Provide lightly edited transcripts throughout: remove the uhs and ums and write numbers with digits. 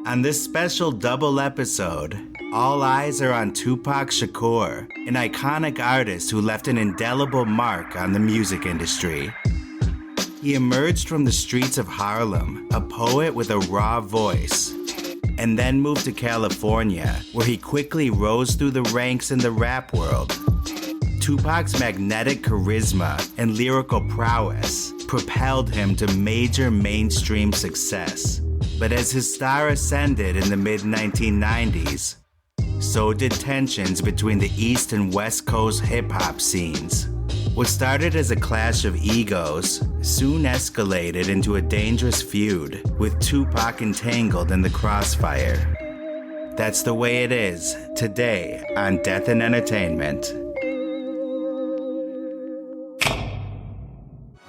On this special double episode, all eyes are on Tupac Shakur, an iconic artist who left an indelible mark on the music industry. He emerged from the streets of Harlem, a poet with a raw voice, and then moved to California, where he quickly rose through the ranks in the rap world. Tupac's magnetic charisma and lyrical prowess propelled him to major mainstream success. But as his star ascended in the mid-1990s, so did tensions between the East and West Coast hip-hop scenes. What started as a clash of egos soon escalated into a dangerous feud, with Tupac entangled in the crossfire. That's the way it is today on Death and Entertainment.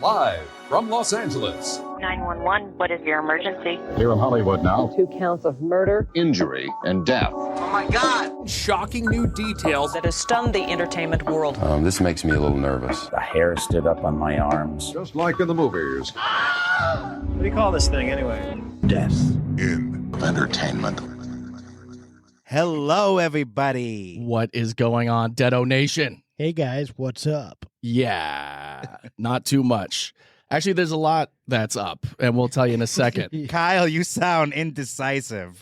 Live from Los Angeles. 911, what is your emergency? Here in Hollywood now. 2 counts of murder, Injury and death. Oh my God! Shocking new details. that has stunned the entertainment world. This makes me a little nervous. The hair stood up on my arms. Just like in the movies. What do you call this thing anyway? Death. In entertainment. Hello, everybody. What is going on, Deado Nation? Hey guys, what's up? Yeah, not too much. Actually, there's a lot that's up, and we'll tell you in a second. Kyle, you sound indecisive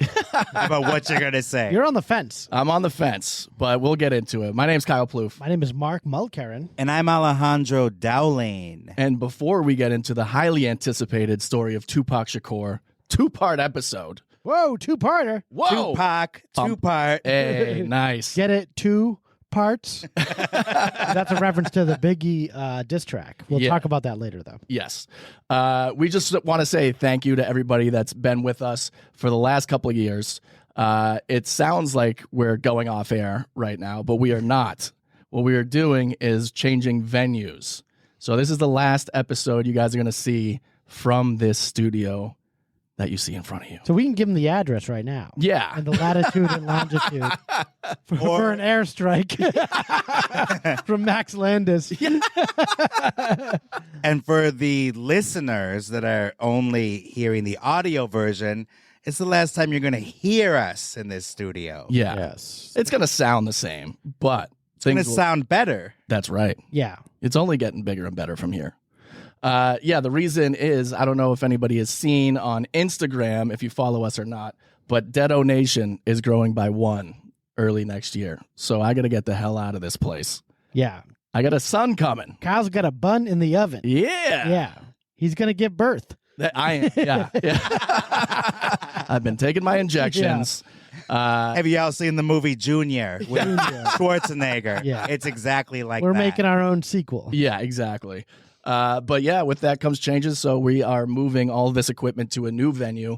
about what you're going to say. You're on the fence. I'm on the fence, but we'll get into it. My name's Kyle Ploof. My name is Mark Mulcairn. And I'm Alejandro Dowlane. And before we get into the highly anticipated story of Tupac Shakur, 2-part episode. Whoa, two-parter. Whoa! Tupac, two-part. Hey, nice. Get it? 2 parts? That's a reference to the Biggie diss track. We'll talk about that later, though. Yes. We just want to say thank you to everybody that's been with us for the last couple of years. It sounds like we're going off air right now, but we are not. What we are doing is changing venues. So this is the last episode you guys are going to see from this studio that you see in front of you. So we can give them the address right now. Yeah. And the latitude and longitude for an airstrike from Max Landis. And for the listeners that are only hearing the audio version, it's the last time you're going to hear us in this studio. Yeah. Yes. It's going to sound the same, but It's going to sound better. That's right. Yeah. It's only getting bigger and better from here. The reason is, I don't know if anybody has seen on Instagram, if you follow us or not, but Deado Nation is growing by 1 early next year. So I got to get the hell out of this place. Yeah. I got a son coming. Kyle's got a bun in the oven. Yeah. Yeah. He's going to give birth. Yeah. I've been taking my injections. Have you all seen the movie Junior with Schwarzenegger? Yeah. It's exactly like We're that. making our own sequel. Yeah, exactly. But yeah, with that comes changes. So we are moving all of this equipment to a new venue.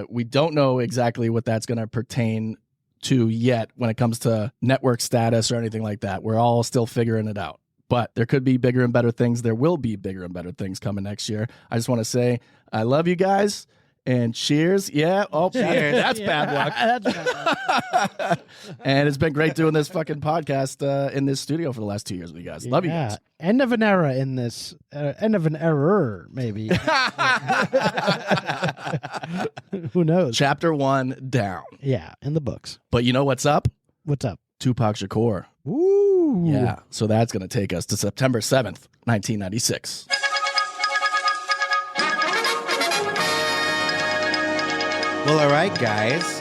We don't know exactly what that's going to pertain to yet when it comes to network status or anything like that. We're all still figuring it out. But there could be bigger and better things. There will be bigger and better things coming next year. I just want to say I love you guys. And cheers. Yeah. Oh, cheers. That's bad luck. That's bad luck. And it's been great doing this fucking podcast in this studio for the last 2 years with you guys. Love you guys. End of an era in this. End of an error, maybe. Who knows? Chapter 1 down. Yeah, in the books. But you know what's up? What's up? Tupac Shakur. Ooh. Yeah. So that's going to take us to September 7th, 1996. Well, all right, guys.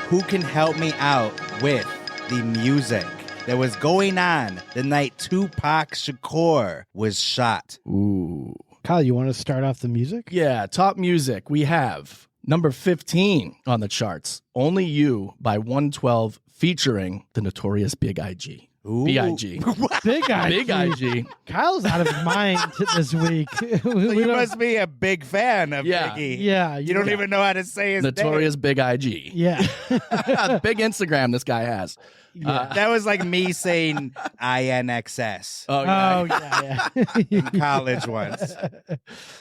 Who can help me out with the music that was going on the night Tupac Shakur was shot? Ooh. Kyle, you want to start off the music? Yeah. Top music. We have number 15 on the charts. Only You by 112 featuring the notorious Big IG. Ooh. B.I.G. Big guy. Big IG. Kyle's out of his mind this week. You must be a big fan of Yeah. Biggie. Yeah. You don't even know how to say his Notorious name. Big IG. Yeah. Big Instagram this guy has. That was like me saying INXS Oh, yeah. Oh, yeah. in college once.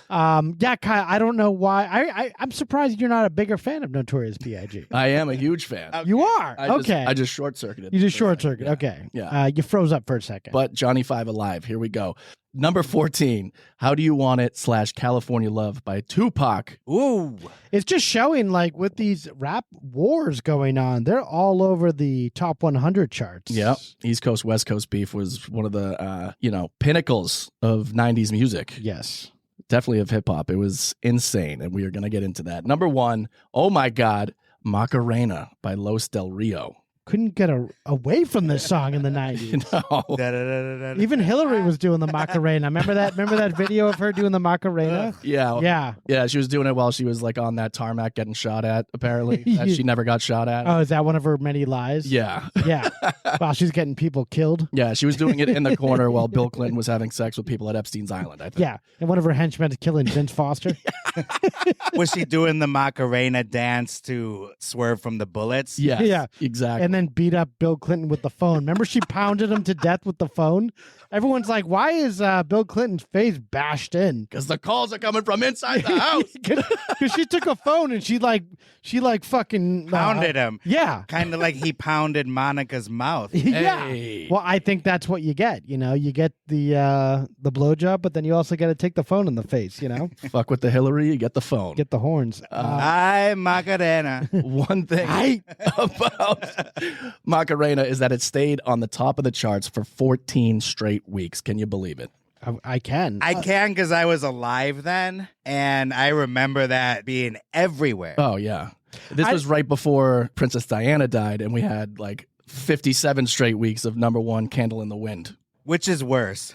Yeah, Kyle, I don't know why. I'm surprised you're not a bigger fan of Notorious B.I.G. I am a huge fan. You are? Okay. I just short circuited. You just short circuit. Okay. Yeah. You froze up for a second. But Johnny 5 Alive, here we go. Number 14, How Do You Want It / California Love by Tupac. Ooh. It's just showing, like, with these rap wars going on, they're all over the top 100 charts. Yep. East Coast, West Coast beef was one of the, pinnacles of 90s music. Yes. Definitely of hip hop. It was insane, and we are going to get into that. Number 1, oh my God, Macarena by Los Del Rio. Couldn't get away from this song in the 90s. No. Even Hillary was doing the Macarena. Remember that video of her doing the Macarena? Yeah. She was doing it while she was like on that tarmac getting shot at, apparently. That she never got shot at. Oh, is that one of her many lies? Yeah. Yeah. While she's getting people killed. Yeah, she was doing it in the corner while Bill Clinton was having sex with people at Epstein's Island, I think. Yeah. And one of her henchmen is killing Vince Foster. Was she doing the Macarena dance to swerve from the bullets? Yes, Yeah. exactly. And then beat up Bill Clinton with the phone. Remember she pounded him to death with the phone? Everyone's like, why is Bill Clinton's face bashed in? Because the calls are coming from inside the house. Because she took a phone and she fucking Pounded him. Yeah. Kind of like he pounded Monica's mouth. Yeah. Hey. Well, I think that's what you get. You get the blowjob, but then you also got to take the phone in the face. Fuck with the Hillary, you get the phone. Get the horns. Ay, Macarena. One thing about Macarena is that it stayed on the top of the charts for 14 straight weeks. Can you believe it? I can. I can because I was alive then, and I remember that being everywhere. Oh, yeah. This was right before Princess Diana died, and we had like 57 straight weeks of number 1 Candle in the Wind. Which is worse?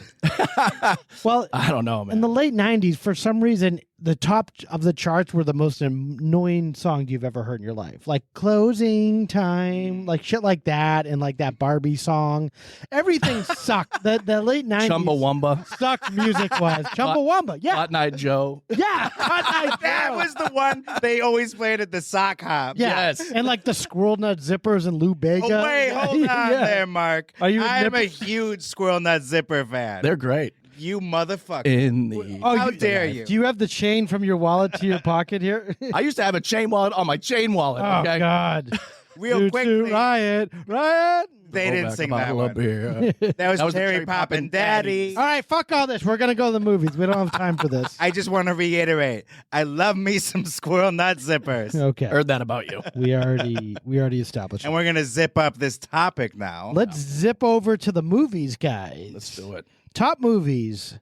Well, I don't know, man. in the late 90s, for some reason, the top of the charts were the most annoying songs you've ever heard in your life. Like Closing Time, like shit like that, and like that Barbie song. Everything sucked. The late 90s Chumbawamba. sucked music-wise. Chumbawamba, yeah. Hot Night Joe. Yeah. Hot Night That Joe. was the one they always played at the sock hop. Yeah. Yes. And like the Squirrel Nut Zippers and Lou Bega. Oh, wait, hold on Yeah. there, Mark. Are you a I'm nipper? a huge Squirrel Nut Zipper fan. They're great. You motherfucker. In the. How dare you? Do you have the chain from your wallet to your pocket here? I used to have a chain wallet on my chain wallet. Oh, Okay? God. Real Choo-choo, quickly, riot. they Go didn't back sing a that bottle one. up here. That was That was the Cherry Cherry Poppin' Poppin' Daddy. All right, fuck all this. We're going to go to the movies. We don't have time for this. I just want to reiterate, I love me some Squirrel Nut Zippers. Okay. Heard that about you. We already established And it. we're going to zip up this topic now. Let's zip over to the movies, guys. Let's do it. Top movies.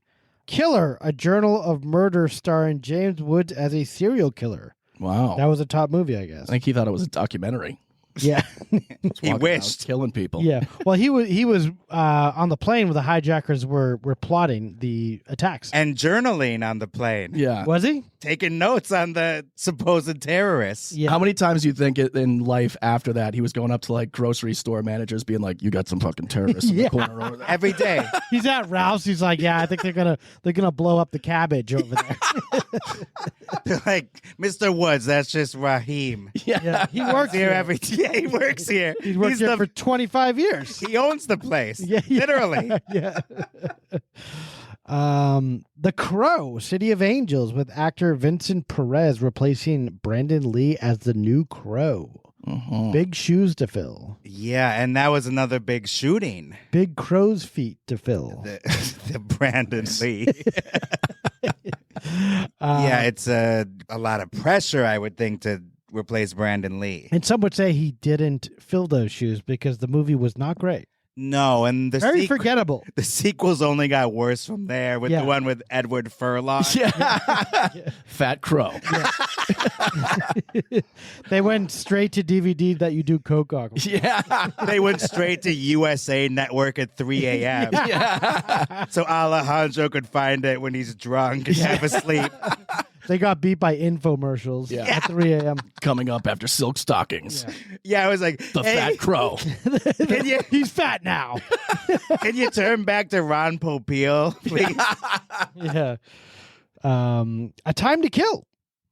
Killer, A Journal of Murder starring James Woods as a serial killer. Wow. That was a top movie, I guess. I think he thought it was a documentary. Yeah. Just He walking wished. around killing people. Yeah. Well, he was on the plane where the hijackers were plotting the attacks. And journaling on the plane. Yeah. Was he? Taking notes on the supposed terrorists. Yeah. How many times do you think in life after that he was going up to like grocery store managers being like, "You got some fucking terrorists in Yeah. the corner over there." Every day. He's at Ralph's. He's like, yeah, I think they're gonna blow up the cabbage over there. They're like, Mr. Woods, that's just Raheem. Yeah, he works Here here. every day. He works here. He's worked here for 25 years. He owns the place. Yeah. Literally. Yeah. The Crow, City of Angels, with actor Vincent Perez replacing Brandon Lee as the new Crow. Big shoes to fill. Yeah, and that was another big shooting. Big crow's feet to fill. The Brandon Lee. Yeah, it's a lot of pressure, I would think, to replace Brandon Lee. And some would say he didn't fill those shoes because the movie was not great. No, and the Very forgettable. The sequels only got worse from there with Yeah. the one with Edward Furlong. Yeah. Fat Crow. They went straight to DVD that you do coke on. Yeah. They went straight to USA Network at 3 a.m. Yeah. So Alejandro could find it when he's drunk and half asleep. They got beat by infomercials Yeah. at 3 a.m. Coming up after Silk Stockings. Yeah, I was like, The hey, Fat Crow. He's fat now. can you turn back to Ron Popeil, please? Yeah. A Time to Kill.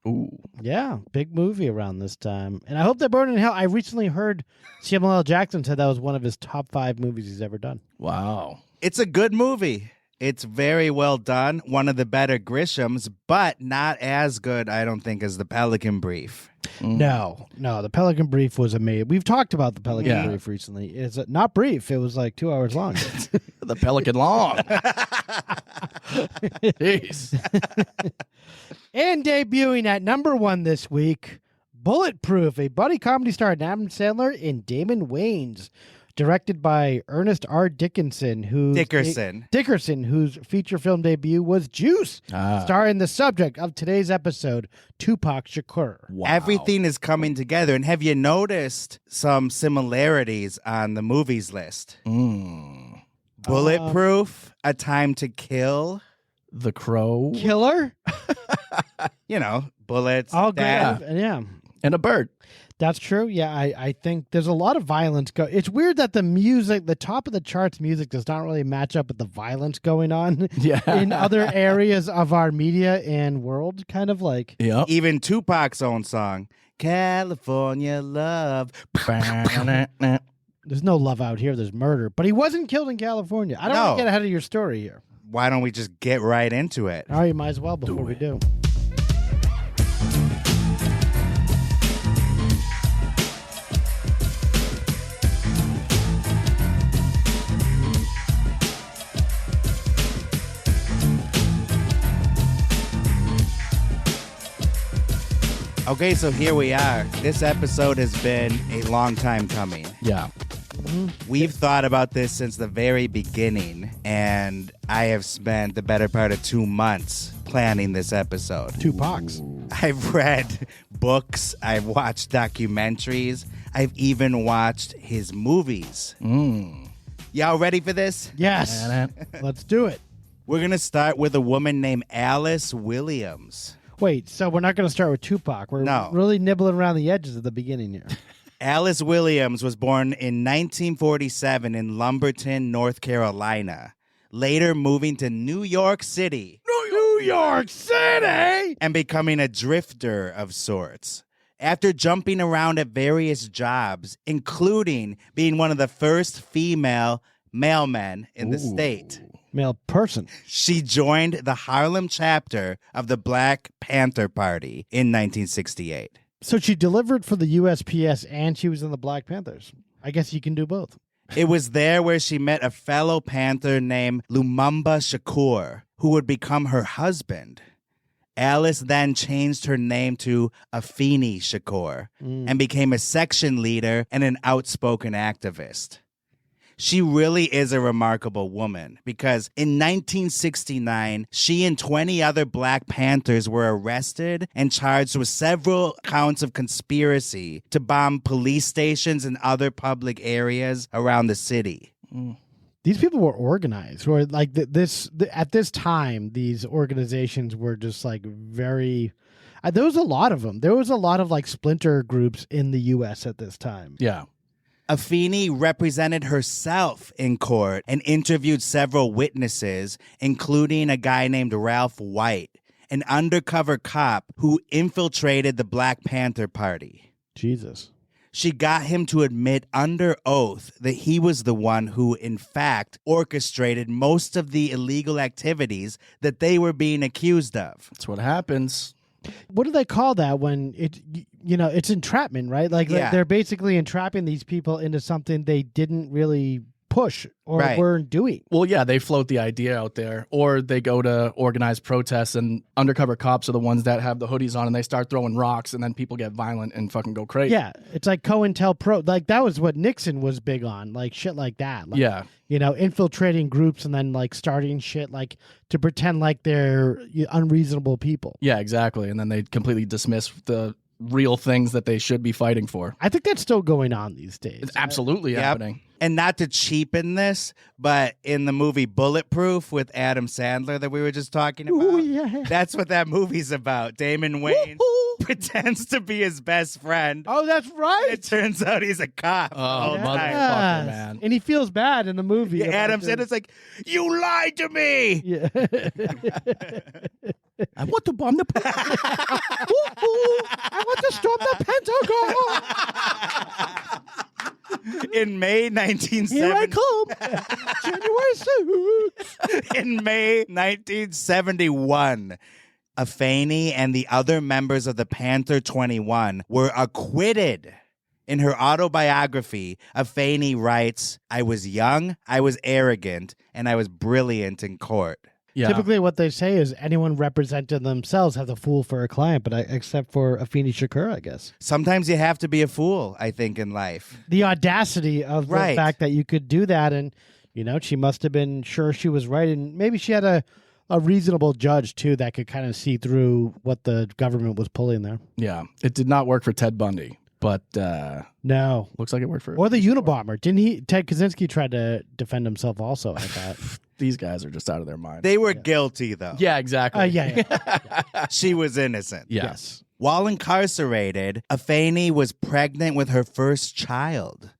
Ooh. Yeah, big movie around this time. And I hope they burn in hell. I recently heard Samuel L. Jackson said that was one of his top 5 movies he's ever done. Wow. It's a good movie. It's very well done. One of the better Grishams, but not as good, I don't think, as The Pelican Brief. No, the Pelican Brief was amazing. We've talked about the Pelican Yeah. Brief recently. It's not brief. It was like 2 hours long. The Pelican Long. Jeez. And debuting at number 1 this week, Bulletproof, a buddy comedy starring Adam Sandler and Damon Wayans, directed by Ernest R. Dickerson, whose feature film debut was Juice, starring the subject of today's episode, Tupac Shakur. Wow. Everything is coming together. And have you noticed some similarities on the movies list? Bulletproof, A Time to Kill. The Crow. Killer? Bullets. Oh, that. yeah. And a bird. That's true. Yeah, I think there's a lot of violence. It's weird that the music, the top of the charts music, does not really match up with the violence going on in other areas of our media and world. Kind of like, Yep. Even Tupac's own song, California Love. there's no love out here. There's murder. But he wasn't killed in California. I don't want to get ahead of your story here. Why don't we just get right into it? All right, you might as well before we do. Okay, so here we are. This episode has been a long time coming. Yeah. We've thought about this since the very beginning, and I have spent the better part of 2 months planning this episode. Tupac's. I've read books, I've watched documentaries, I've even watched his movies. Y'all ready for this? Yes. Let's do it. We're going to start with a woman named Alice Williams. Wait, so we're not going to start with Tupac. We're really nibbling around the edges at the beginning here. Alice Williams was born in 1947 in Lumberton, North Carolina, later moving to New York City. New York City! And becoming a drifter of sorts. After jumping around at various jobs, including being one of the first female mailmen in the state. Male person. She joined the Harlem chapter of the Black Panther Party in 1968. So she delivered for the USPS and she was in the Black Panthers. I guess you can do both. It was there where she met a fellow Panther named Lumumba Shakur, who would become her husband. Alice then changed her name to Afeni Shakur and became a section leader and an outspoken activist. She really is a remarkable woman because in 1969, she and 20 other Black Panthers were arrested and charged with several counts of conspiracy to bomb police stations and other public areas around the city. These people were organized. Or like at this time, these organizations were just like very. There was a lot of them. There was a lot of like splinter groups in the U.S. at this time. Yeah. Afeni represented herself in court and interviewed several witnesses, including a guy named Ralph White, an undercover cop who infiltrated the Black Panther Party. Jesus. She got him to admit under oath that he was the one who, in fact, orchestrated most of the illegal activities that they were being accused of. That's what happens. What do they call that when it's entrapment, right? Like they're basically entrapping these people into something they didn't really push or weren't doing. Well, yeah, they float the idea out there, or they go to organized protests, and undercover cops are the ones that have the hoodies on, and they start throwing rocks, and then people get violent and fucking go crazy. Yeah, it's like COINTELPRO. Like that was what Nixon was big on, like shit like that. Like, yeah. Infiltrating groups and then like starting shit like to pretend like they're unreasonable people. Yeah, exactly. And then they completely dismiss the real things that they should be fighting for. I think that's still going on these days. It's absolutely happening. And not to cheapen this, but in the movie Bulletproof with Adam Sandler that we were just talking about, Ooh, yeah. That's what that movie's about. Damon Wayans pretends to be his best friend. Oh, that's right. It turns out he's a cop. Oh, motherfucker, man. And he feels bad in the movie. Yeah, Adam Sandler's like, you lied to me. Yeah. I want to bomb the I want to storm the Pentagon. In May 1970. Here I come. January 6th. In May 1971, Afeni and the other members of the Panther 21 were acquitted. In her autobiography, Afeni writes, "I was young, I was arrogant, and I was brilliant in court." Yeah. Typically, what they say is anyone representing themselves has a fool for a client, but except for Afeni Shakur, I guess. Sometimes you have to be a fool, I think, in life. The audacity of the Right. fact that you could do that, and she must have been sure she was right, and maybe she had a reasonable judge too that could kind of see through what the government was pulling there. Yeah. It did not work for Ted Bundy, but No, looks like it worked for or the Unabomber. Didn't he? Ted Kaczynski tried to defend himself also. I thought. These guys are just out of their mind. They were guilty, though. Yeah, exactly. Yeah. She was innocent. Yes. While incarcerated, Afeni was pregnant with her first child.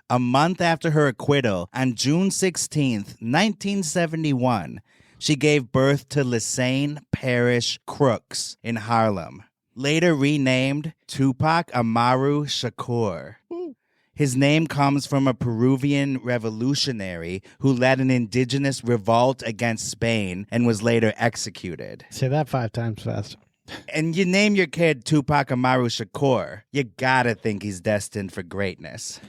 A month after her acquittal, on June 16th, 1971, she gave birth to Lisanne Parrish Crooks in Harlem, later renamed Tupac Amaru Shakur. His name comes from a Peruvian revolutionary who led an indigenous revolt against Spain and was later executed. Say that 5 times fast. And you name your kid Tupac Amaru Shakur, you gotta think he's destined for greatness.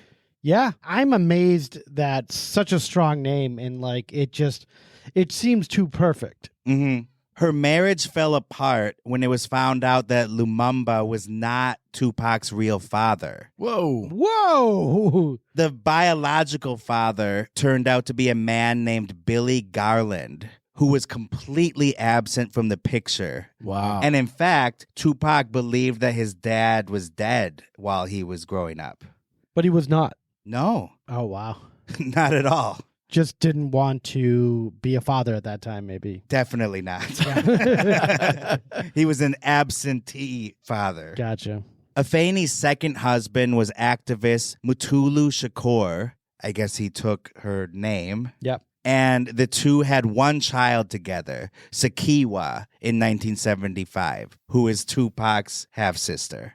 Yeah, I'm amazed that such a strong name and it seems too perfect. Mm-hmm. Her marriage fell apart when it was found out that Lumumba was not Tupac's real father. Whoa! The biological father turned out to be a man named Billy Garland, who was completely absent from the picture. Wow. And in fact, Tupac believed that his dad was dead while he was growing up. But he was not. No, Oh, wow. not at all. Just didn't want to be a father at that time, maybe. Definitely not. He was an absentee father. Gotcha. Afeni's second husband was activist Mutulu Shakur. I guess he took her name. Yep. And the two had one child together, Sakiwa, in 1975, who is Tupac's half-sister.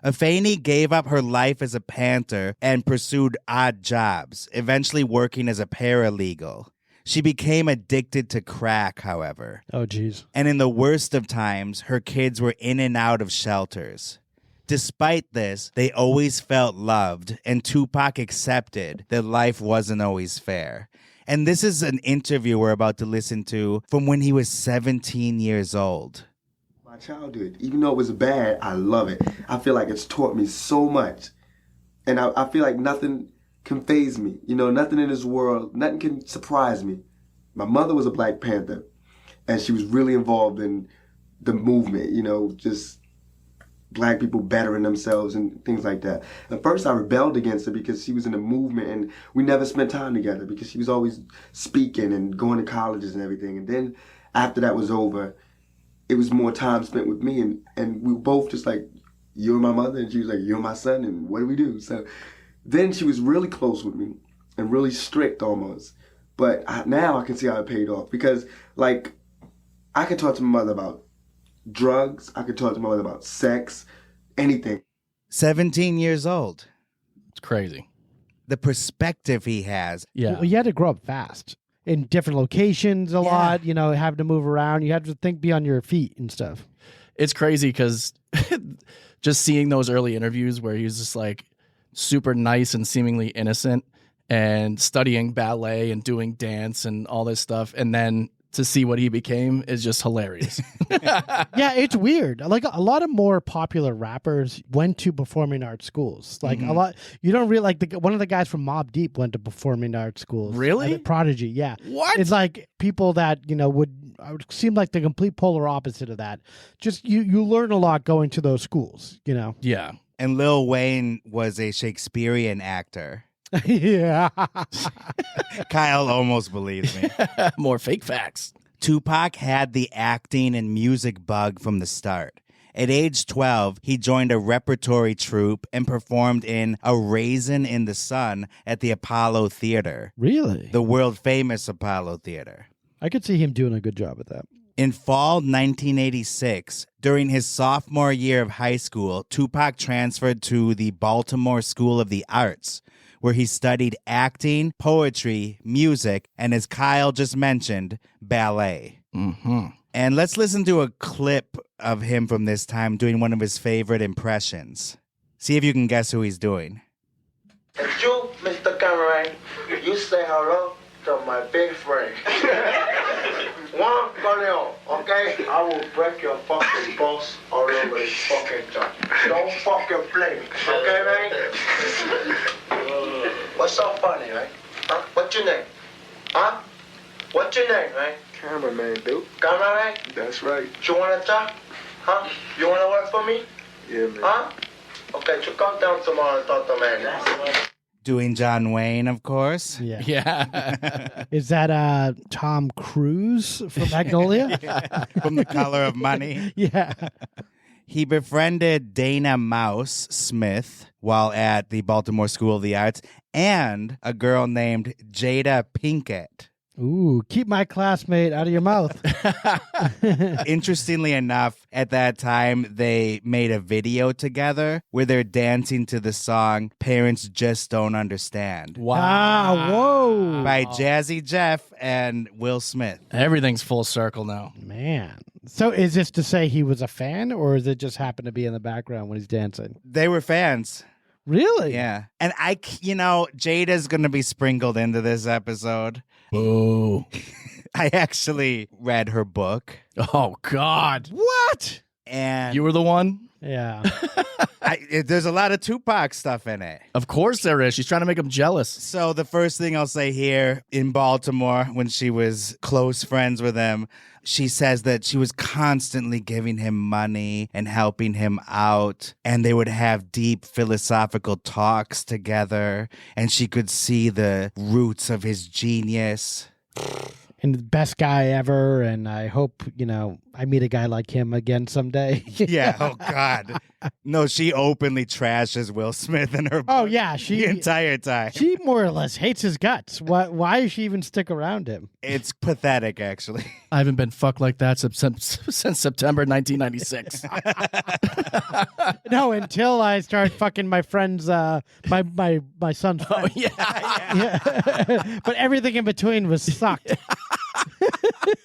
Afeni gave up her life as a Panther and pursued odd jobs, eventually working as a paralegal. She became addicted to crack, however. Oh, geez. And in the worst of times, her kids were in and out of shelters. Despite this, they always felt loved, and Tupac accepted that life wasn't always fair. And this is an interview we're about to listen to from when he was 17 years old. My childhood, even though it was bad, I love it. I feel like it's taught me so much. And I feel like nothing can faze me. Nothing in this world, nothing can surprise me. My mother was a Black Panther, and she was really involved in the movement, just Black people bettering themselves and things like that. At first, I rebelled against her because she was in the movement, and we never spent time together because she was always speaking and going to colleges and everything. And then after that was over, it was more time spent with me, and we were both just like, you're my mother, and she was like, you're my son, and what do we do? So then she was really close with me and really strict almost. But now I can see how it paid off because, I could talk to my mother about drugs, I could talk to my mother about sex, anything. 17 years old. It's crazy. The perspective he has. Yeah. Well, you had to grow up fast in different locations a lot, having to move around. You had to be on your feet and stuff. It's crazy because just seeing those early interviews where he's just like super nice and seemingly innocent and studying ballet and doing dance and all this stuff. And then to see what he became is just hilarious. Yeah, it's weird. Like a lot of more popular rappers went to performing arts schools. Like a lot, you don't really one of the guys from Mobb Deep went to performing arts schools. Really? Prodigy, yeah. What? It's like people that would seem like the complete polar opposite of that. Just you learn a lot going to those schools. Yeah. And Lil Wayne was a Shakespearean actor. Yeah. Kyle almost believes me. More fake facts. Tupac had the acting and music bug from the start. At age 12, he joined a repertory troupe and performed in A Raisin in the Sun at the Apollo Theater. Really? The world-famous Apollo Theater. I could see him doing a good job at that. In fall 1986, during his sophomore year of high school, Tupac transferred to the Baltimore School of the Arts, where he studied acting, poetry, music, and as Kyle just mentioned, ballet. Mm-hmm. And let's listen to a clip of him from this time doing one of his favorite impressions. See if you can guess who he's doing. If you, Mr. Cameron, you say hello to my big friend. One Corleone, okay? I will break your fucking balls all over this fucking joint. Don't fucking play me, okay, man? What's so funny, right? Huh? What's your name? Huh? What's your name, right? Cameraman, dude. Cameraman? That's right. You wanna talk? Huh? You wanna work for me? Yeah, man. Huh? Okay, you come down tomorrow and talk to man. Doing John Wayne, of course. Yeah. Yeah. Is that Tom Cruise from Magnolia? From The Color of Money. Yeah. He befriended Dana Mouse Smith while at the Baltimore School of the Arts and a girl named Jada Pinkett. Ooh, keep my classmate out of your mouth. Interestingly enough, at that time, they made a video together where they're dancing to the song Parents Just Don't Understand Ah, whoa. by Jazzy Jeff and Will Smith. Everything's full circle now. Man. So is this to say he was a fan, or is it just happen to be in the background when he's dancing? They were fans. Really? Yeah. And Jada's going to be sprinkled into this episode. Boo. I actually read her book. Oh, God. What? And You were the one? Yeah. there's a lot of Tupac stuff in it. Of course there is. She's trying to make him jealous. So the first thing I'll say here, in Baltimore, when she was close friends with him, she says that she was constantly giving him money and helping him out, and they would have deep philosophical talks together, and she could see the roots of his genius. And the best guy ever, and I hope, I meet a guy like him again someday. Yeah, oh God. No, she openly trashes Will Smith in her book. Oh, yeah. The entire time. She more or less hates his guts. Why does she even stick around him? It's pathetic, actually. I haven't been fucked like that since September 1996. No, until I start fucking my friend's, my son's friend. Oh, yeah. But everything in between was sucked.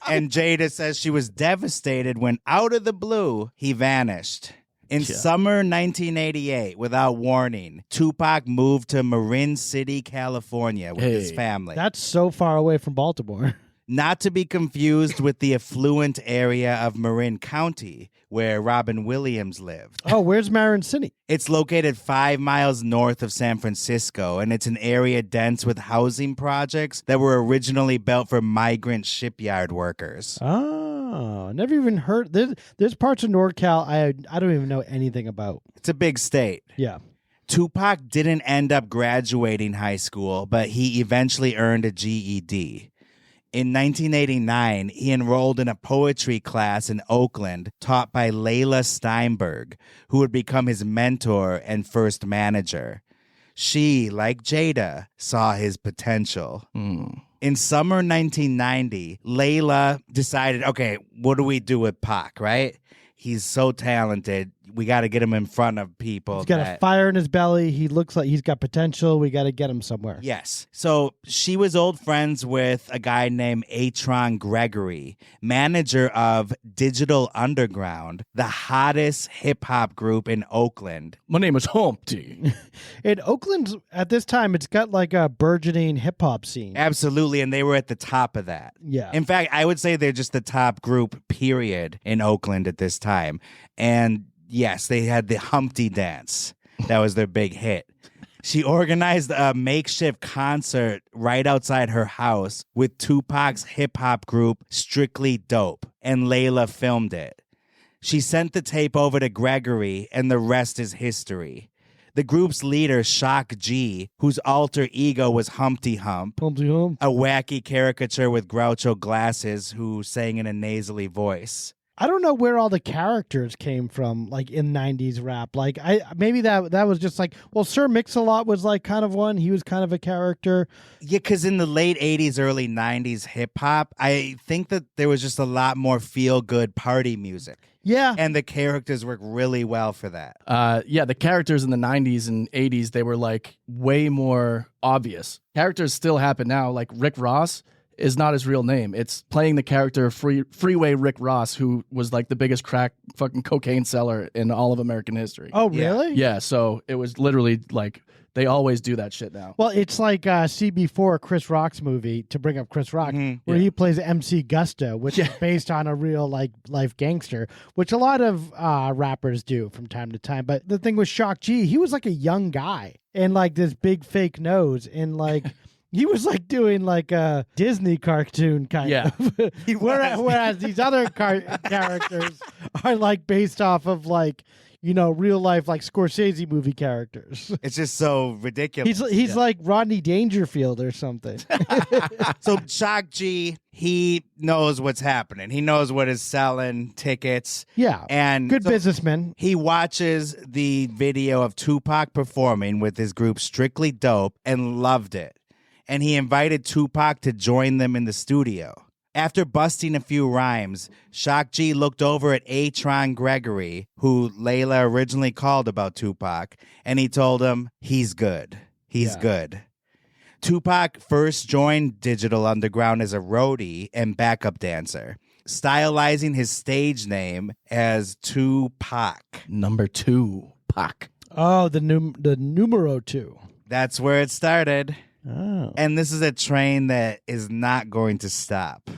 And Jada says she was devastated when, out of the blue, he vanished. In summer 1988, without warning, Tupac moved to Marin City, California with his family. That's so far away from Baltimore. Not to be confused with the affluent area of Marin County, where Robin Williams lived. Oh, where's Marin City? It's located 5 miles north of San Francisco, and it's an area dense with housing projects that were originally built for migrant shipyard workers. Oh, never even heard. There's parts of NorCal I don't even know anything about. It's a big state. Yeah. Tupac didn't end up graduating high school, but he eventually earned a GED. In 1989, he enrolled in a poetry class in Oakland taught by Layla Steinberg, who would become his mentor and first manager. She, like Jada, saw his potential. In summer 1990, Layla decided, okay, what do we do with Pac, right? He's so talented. We got to get him in front of people. He's got a fire in his belly. He looks like he's got potential. We got to get him somewhere. Yes. So she was old friends with a guy named Atron Gregory, manager of Digital Underground, the hottest hip-hop group in Oakland. My name is Humpty. In Oakland, at this time, it's got like a burgeoning hip-hop scene. Absolutely, and they were at the top of that. Yeah. In fact, I would say they're just the top group, period, in Oakland at this time. And yes, they had the Humpty Dance. That was their big hit. She organized a makeshift concert right outside her house with Tupac's hip-hop group, Strictly Dope, and Layla filmed it. She sent the tape over to Gregory, and the rest is history. The group's leader, Shock G, whose alter ego was Humpty Hump, a wacky caricature with Groucho glasses who sang in a nasally voice. I don't know where all the characters came from, like in 90s rap. Like maybe that was just like, well, Sir Mix-a-Lot was like kind of one. He was kind of a character. Yeah, because in the late 80s, early 90s hip hop, I think that there was just a lot more feel-good party music. Yeah. And the characters work really well for that. Yeah, the characters in the 90s and 80s, they were like way more obvious. Characters still happen now. Like Rick Ross is not his real name. It's playing the character Freeway Rick Ross, who was like the biggest crack fucking cocaine seller in all of American history. Oh, really? Yeah, so it was literally like they always do that shit now. Well, it's like CB4, Chris Rock's movie, to bring up Chris Rock, where he plays MC Gusto, which is based on a real like life gangster, which a lot of rappers do from time to time. But the thing with Shock G, he was like a young guy and like this big fake nose and like he was like doing like a Disney cartoon kind of. Whereas these other characters are like based off of like, you know, real life like Scorsese movie characters. It's just so ridiculous. He's like Rodney Dangerfield or something. So Shock G, he knows what's happening. He knows what is selling tickets. Yeah. And good businessman. He watches the video of Tupac performing with his group Strictly Dope and loved it. And he invited Tupac to join them in the studio. After busting a few rhymes, Shock G looked over at A-Tron Gregory, who Layla originally called about Tupac, and he told him, he's good. He's good. Tupac first joined Digital Underground as a roadie and backup dancer, stylizing his stage name as Tupac. Number 2, Pac. Oh, the numero 2. That's where it started. Oh. And this is a train that is not going to stop.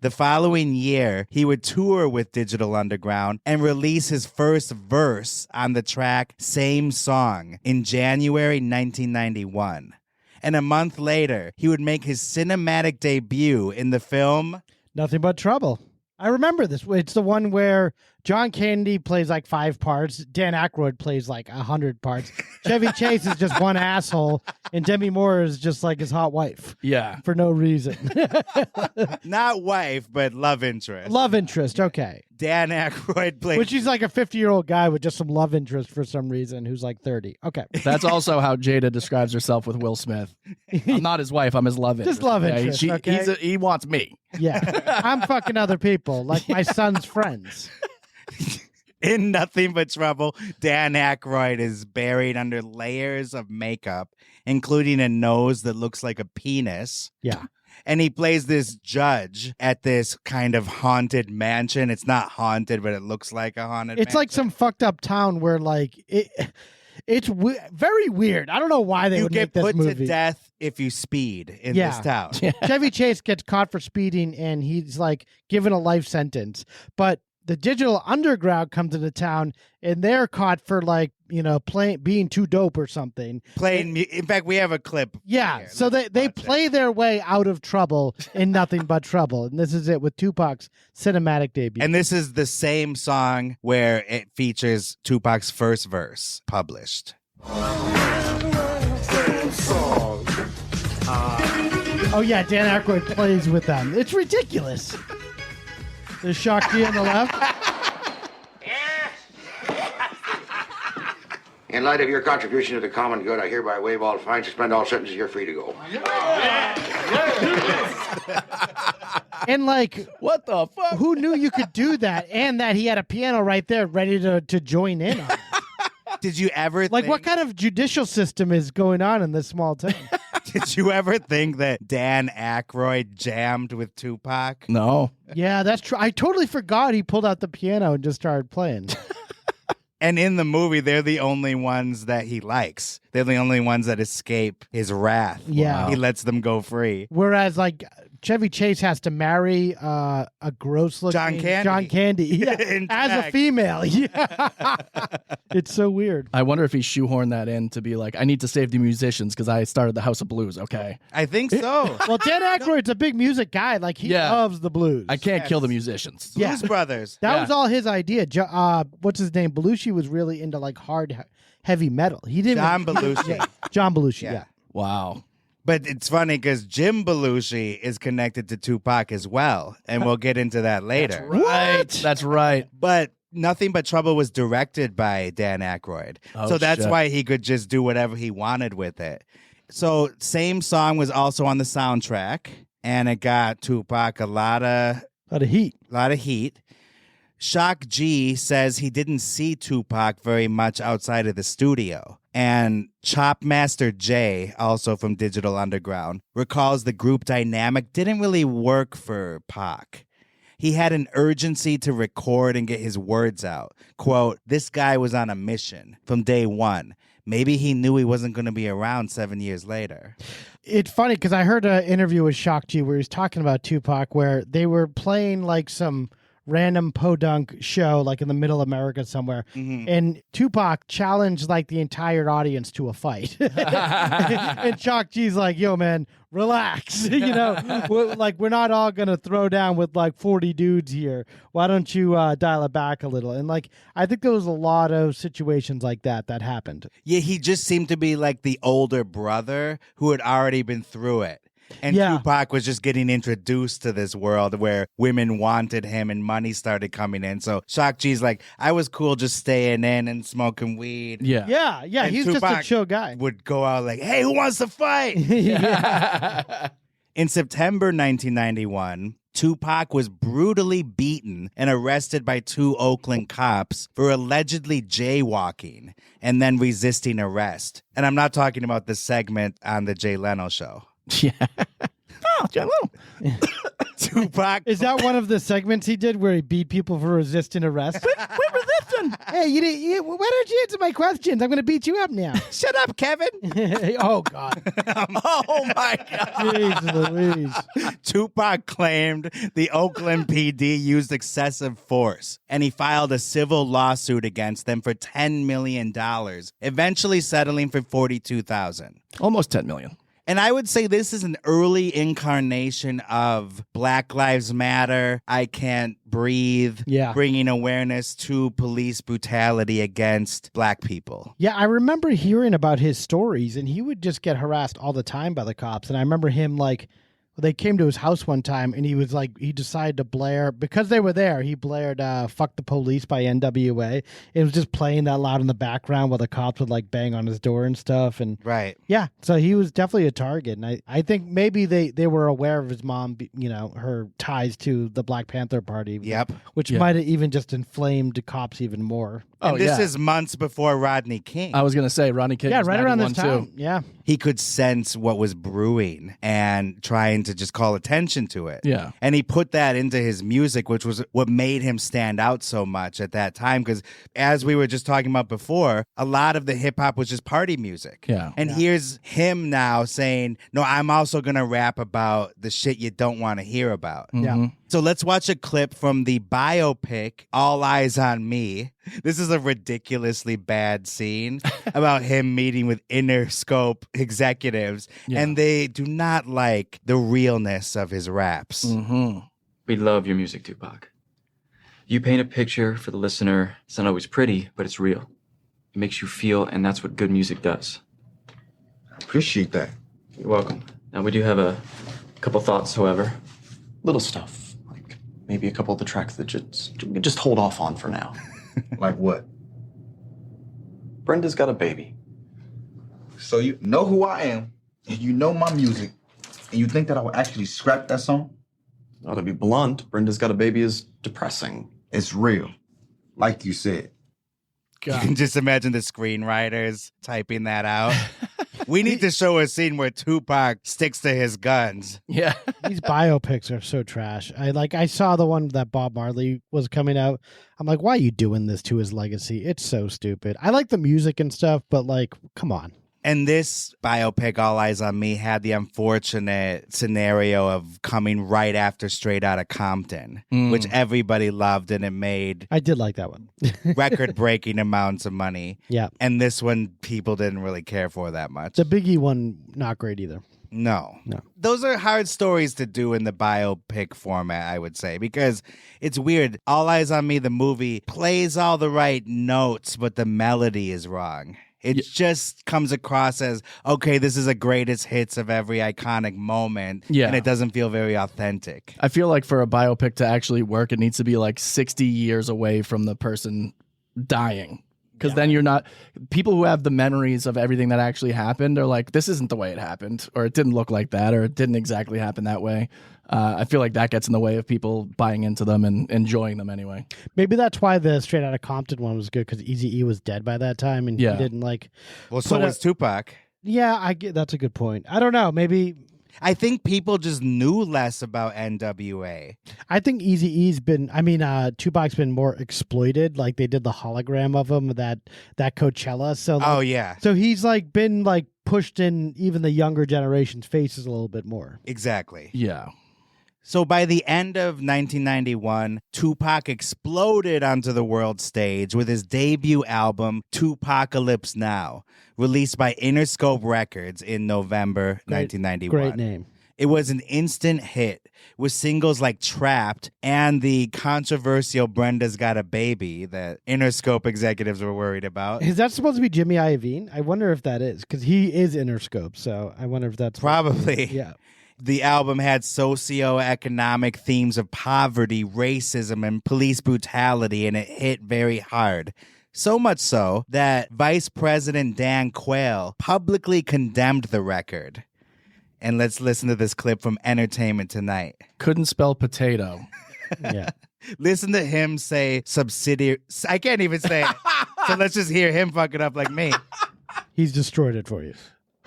The following year, he would tour with Digital Underground and release his first verse on the track Same Song in January 1991. And a month later, he would make his cinematic debut in the film Nothing But Trouble. I remember this. It's the one where John Candy plays like 5 parts. Dan Aykroyd plays like 100 parts. Chevy Chase is just one asshole. And Demi Moore is just like his hot wife. Yeah. For no reason. not wife, but love interest. Love interest. Okay. Dan Aykroyd plays. Which he's like a 50-year-old guy with just some love interest for some reason who's like 30. Okay. That's also how Jada describes herself with Will Smith. I'm not his wife. I'm his love interest. Just love interest. He wants me. Yeah. I'm fucking other people, like my son's friends. In Nothing But Trouble, Dan Aykroyd is buried under layers of makeup, including a nose that looks like a penis. Yeah. And he plays this judge at this kind of haunted mansion. It's not haunted, but it looks like a haunted mansion. It's like some fucked up town where like it's very weird. I don't know why they would make this movie. You get put to death if you speed in this town. Chevy Chase gets caught for speeding and he's like given a life sentence. But the Digital Underground comes into town and they're caught for like, you know, being too dope or something. In fact, we have a clip. Yeah. Here. So they play their way out of trouble in Nothing But Trouble. And this is it with Tupac's cinematic debut. And this is the same song where it features Tupac's first verse published. Oh yeah, Dan Aykroyd plays with them. It's ridiculous. There's Shock G on the left. In light of your contribution to the common good, I hereby waive all fines, suspend all sentences. You're free to go. And like, what the fuck? Who knew you could do that? And that he had a piano right there ready to join in on it. Did you ever like what kind of judicial system is going on in this small town? Did you ever think that Dan Aykroyd jammed with Tupac? No. Yeah, that's true. I totally forgot he pulled out the piano and just started playing. And in the movie, they're the only ones that he likes. They're the only ones that escape his wrath. Yeah. He lets them go free. Whereas, like, Chevy Chase has to marry a gross-looking John Candy. Yeah, as a female. Yeah. It's so weird. I wonder if he shoehorned that in to be like, I need to save the musicians because I started the House of Blues, okay? I think so. Well, Dan Aykroyd's a big music guy. Like, he loves the blues. I can't kill the musicians. Blues Brothers. That was all his idea. What's his name? Belushi was really into, like, hard, heavy metal. He didn't. John Belushi. John Belushi, yeah. Wow. But it's funny because Jim Belushi is connected to Tupac as well, and we'll get into that later. That's right. That's right. But Nothing But Trouble was directed by Dan Aykroyd, so that's why he could just do whatever he wanted with it. So Same Song was also on the soundtrack, and it got Tupac a lot of heat. Shock G says he didn't see Tupac very much outside of the studio. And Chopmaster Jay, also from Digital Underground, recalls the group dynamic didn't really work for Pac. He had an urgency to record and get his words out. Quote, this guy was on a mission from day one. Maybe he knew he wasn't going to be around 7 years later. It's funny because I heard an interview with Shock G where he's talking about Tupac where they were playing like some random podunk show like in the middle of America somewhere. And Tupac challenged like the entire audience to a fight. And Shock G's like, yo, man, relax. We're not all going to throw down with like 40 dudes here. Why don't you dial it back a little? And like, I think there was a lot of situations like that happened. Yeah, he just seemed to be like the older brother who had already been through it. And Tupac was just getting introduced to this world where women wanted him and money started coming in. So Shock G's like, I was cool just staying in and smoking weed. Yeah. And He's Tupac just a chill guy. Would go out like, hey, who wants to fight? In September 1991, Tupac was brutally beaten and arrested by 2 Oakland cops for allegedly jaywalking and then resisting arrest. And I'm not talking about the segment on the Jay Leno show. Yeah. Oh, Jay Leno. Tupac. Is that one of the segments he did where he beat people for resisting arrest? We're resisting. Hey, why don't you answer my questions? I'm going to beat you up now. Shut up, Kevin. Oh, God. Oh, my God. Jeez Louise. Tupac claimed the Oakland PD used excessive force, and he filed a civil lawsuit against them for $10 million, eventually settling for $42,000. Almost $10 million. And I would say this is an early incarnation of Black Lives Matter, I Can't Breathe, bringing awareness to police brutality against Black people. Yeah, I remember hearing about his stories, and he would just get harassed all the time by the cops. And I remember him, like, they came to his house one time, and he was like, he decided to blare, because they were there, he blared Fuck the Police by NWA. It was just playing that loud in the background while the cops would like bang on his door and stuff. And yeah, so he was definitely a target. And I think maybe they were aware of his mom, her ties to the Black Panther Party. Which might have even just inflamed the cops even more. And this is months before Rodney King. I was going to say, Rodney King was right around this time. too. Yeah. He could sense what was brewing and trying to just call attention to it. Yeah. And he put that into his music, which was what made him stand out so much at that time. Because as we were just talking about before, a lot of the hip hop was just party music. Yeah. And here's him now saying, no, I'm also going to rap about the shit you don't want to hear about. Yeah. So let's watch a clip from the biopic, All Eyez on Me. This is a ridiculously bad scene about him meeting with Interscope executives, and they do not like the realness of his raps. We love your music, Tupac. You paint a picture for the listener. It's not always pretty, but it's real. It makes you feel, and that's what good music does. I appreciate that. You're welcome. Now, we do have a couple thoughts, however. Little stuff. Maybe a couple of the tracks that we can just hold off on for now. Like what? Brenda's got a baby. So you know who I am, and you know my music, and you think that I would actually scrap that song? Now, to be blunt, Brenda's got a baby is depressing. It's real, like you said. God. You can just imagine the screenwriters typing that out. We need to show a scene where Tupac sticks to his guns. Yeah. These biopics are so trash. I saw the one that Bob Marley was coming out. I'm like, why are you doing this to his legacy? It's so stupid. I like the music and stuff, but like, come on. And this biopic, All Eyez on Me, had the unfortunate scenario of coming right after Straight Outta Compton, which everybody loved, and it made... I did like that one. record-breaking amounts of money. Yeah. And this one, people didn't really care for that much. The Biggie one, not great either. No. Those are hard stories to do in the biopic format, I would say, because it's weird. All Eyez on Me, the movie, plays all the right notes, but the melody is wrong. It just comes across as, okay, this is a greatest hits of every iconic moment, and it doesn't feel very authentic. I feel like for a biopic to actually work, it needs to be like 60 years away from the person dying. because then you're not, people who have the memories of everything that actually happened are like, this isn't the way it happened, or it didn't look like that, or it didn't exactly happen that way. I feel like that gets in the way of people buying into them and enjoying them anyway. Maybe that's why the Straight Outta Compton one was good, because Eazy-E was dead by that time, and he didn't like. Well, so was Tupac. Yeah, I get that's a good point. I don't know. Maybe I think people just knew less about NWA. I think Eazy-E's been. I mean, Tupac's been more exploited. Like they did the hologram of him that Coachella. So so he's like been like pushed in even the younger generation's faces a little bit more. Exactly. Yeah. So by the end of 1991, Tupac exploded onto the world stage with his debut album, Tupacalypse Now, released by Interscope Records in November 1991. Great name. It was an instant hit with singles like Trapped and the controversial Brenda's Got a Baby that Interscope executives were worried about. Is that supposed to be Jimmy Iovine? I wonder if that is, because he is Interscope, so I wonder if that's... Probably. Yeah. The album had socio-economic themes of poverty, racism, and police brutality, and it hit very hard. So much so that Vice President Dan Quayle publicly condemned the record. And let's listen to this clip from Entertainment Tonight. Couldn't spell potato. Yeah. Listen to him say subsidiary. I can't even say it. So let's just hear him fuck it up like me. He's destroyed it for you.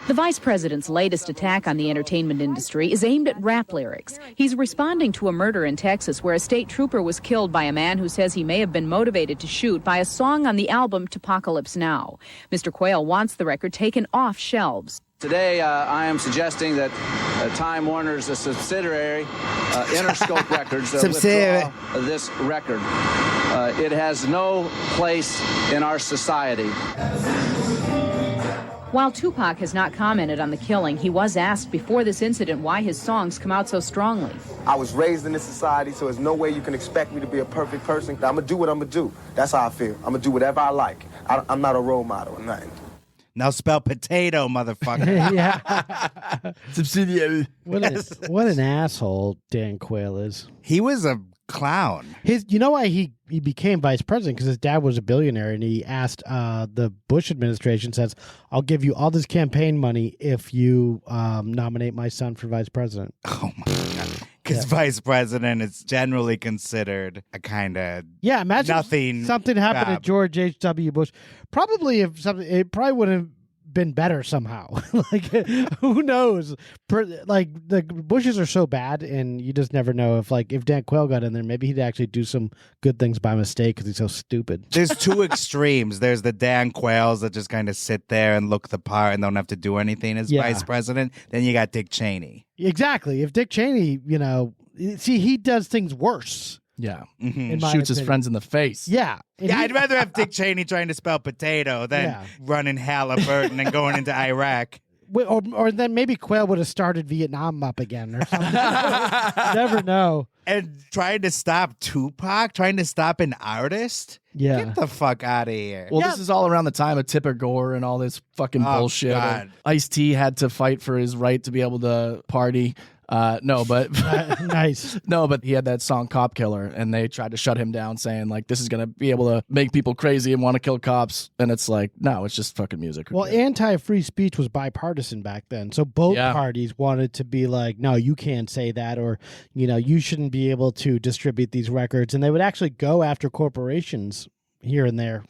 The vice president's latest attack on the entertainment industry is aimed at rap lyrics. He's responding to a murder in Texas where a state trooper was killed by a man who says he may have been motivated to shoot by a song on the album Tupacalypse Now. Mr. Quayle wants the record taken off shelves. Today, I am suggesting that Time Warner's a subsidiary, Interscope Records, withdraw this record. It has no place in our society. While Tupac has not commented on the killing, he was asked before this incident why his songs come out so strongly. I was raised in this society, so there's no way you can expect me to be a perfect person. I'm going to do what I'm going to do. That's how I feel. I'm going to do whatever I like. I'm not a role model or nothing. Now spell potato, motherfucker. Yeah. Subsidiary. What an asshole Dan Quayle is. He was a clown. You know why he became vice president? Because his dad was a billionaire, and he asked the Bush administration, says, I'll give you all this campaign money if you nominate my son for vice president. Oh my God. Because vice president is generally considered a kind of imagine something happened to George H.W. Bush. Probably it probably would have been better somehow. Like, who knows? Like, the Bushes are so bad, and you just never know if Dan Quayle got in there, maybe he'd actually do some good things by mistake because he's so stupid. There's two extremes. There's the Dan Quayles that just kind of sit there and look the part and don't have to do anything as vice president. Then you got Dick Cheney. Exactly. If Dick Cheney, he does things worse. Yeah. Mm-hmm. Shoots his friends in the face. Yeah. I'd rather have Dick Cheney trying to spell potato than running Halliburton and going into Iraq. Or then maybe Quayle would have started Vietnam up again or something. You never know. And trying to stop Tupac, trying to stop an artist? Yeah. Get the fuck out of here. Well, this is all around the time of Tipper Gore and all this fucking bullshit. God. Ice-T had to fight for his right to be able to party. Nice. No, but he had that song Cop Killer, and they tried to shut him down saying, like, this is going to be able to make people crazy and want to kill cops. And it's like, no, it's just fucking music. Well, anti-free speech was bipartisan back then. So both parties wanted to be like, no, you can't say that, or, you shouldn't be able to distribute these records. And they would actually go after corporations here and there.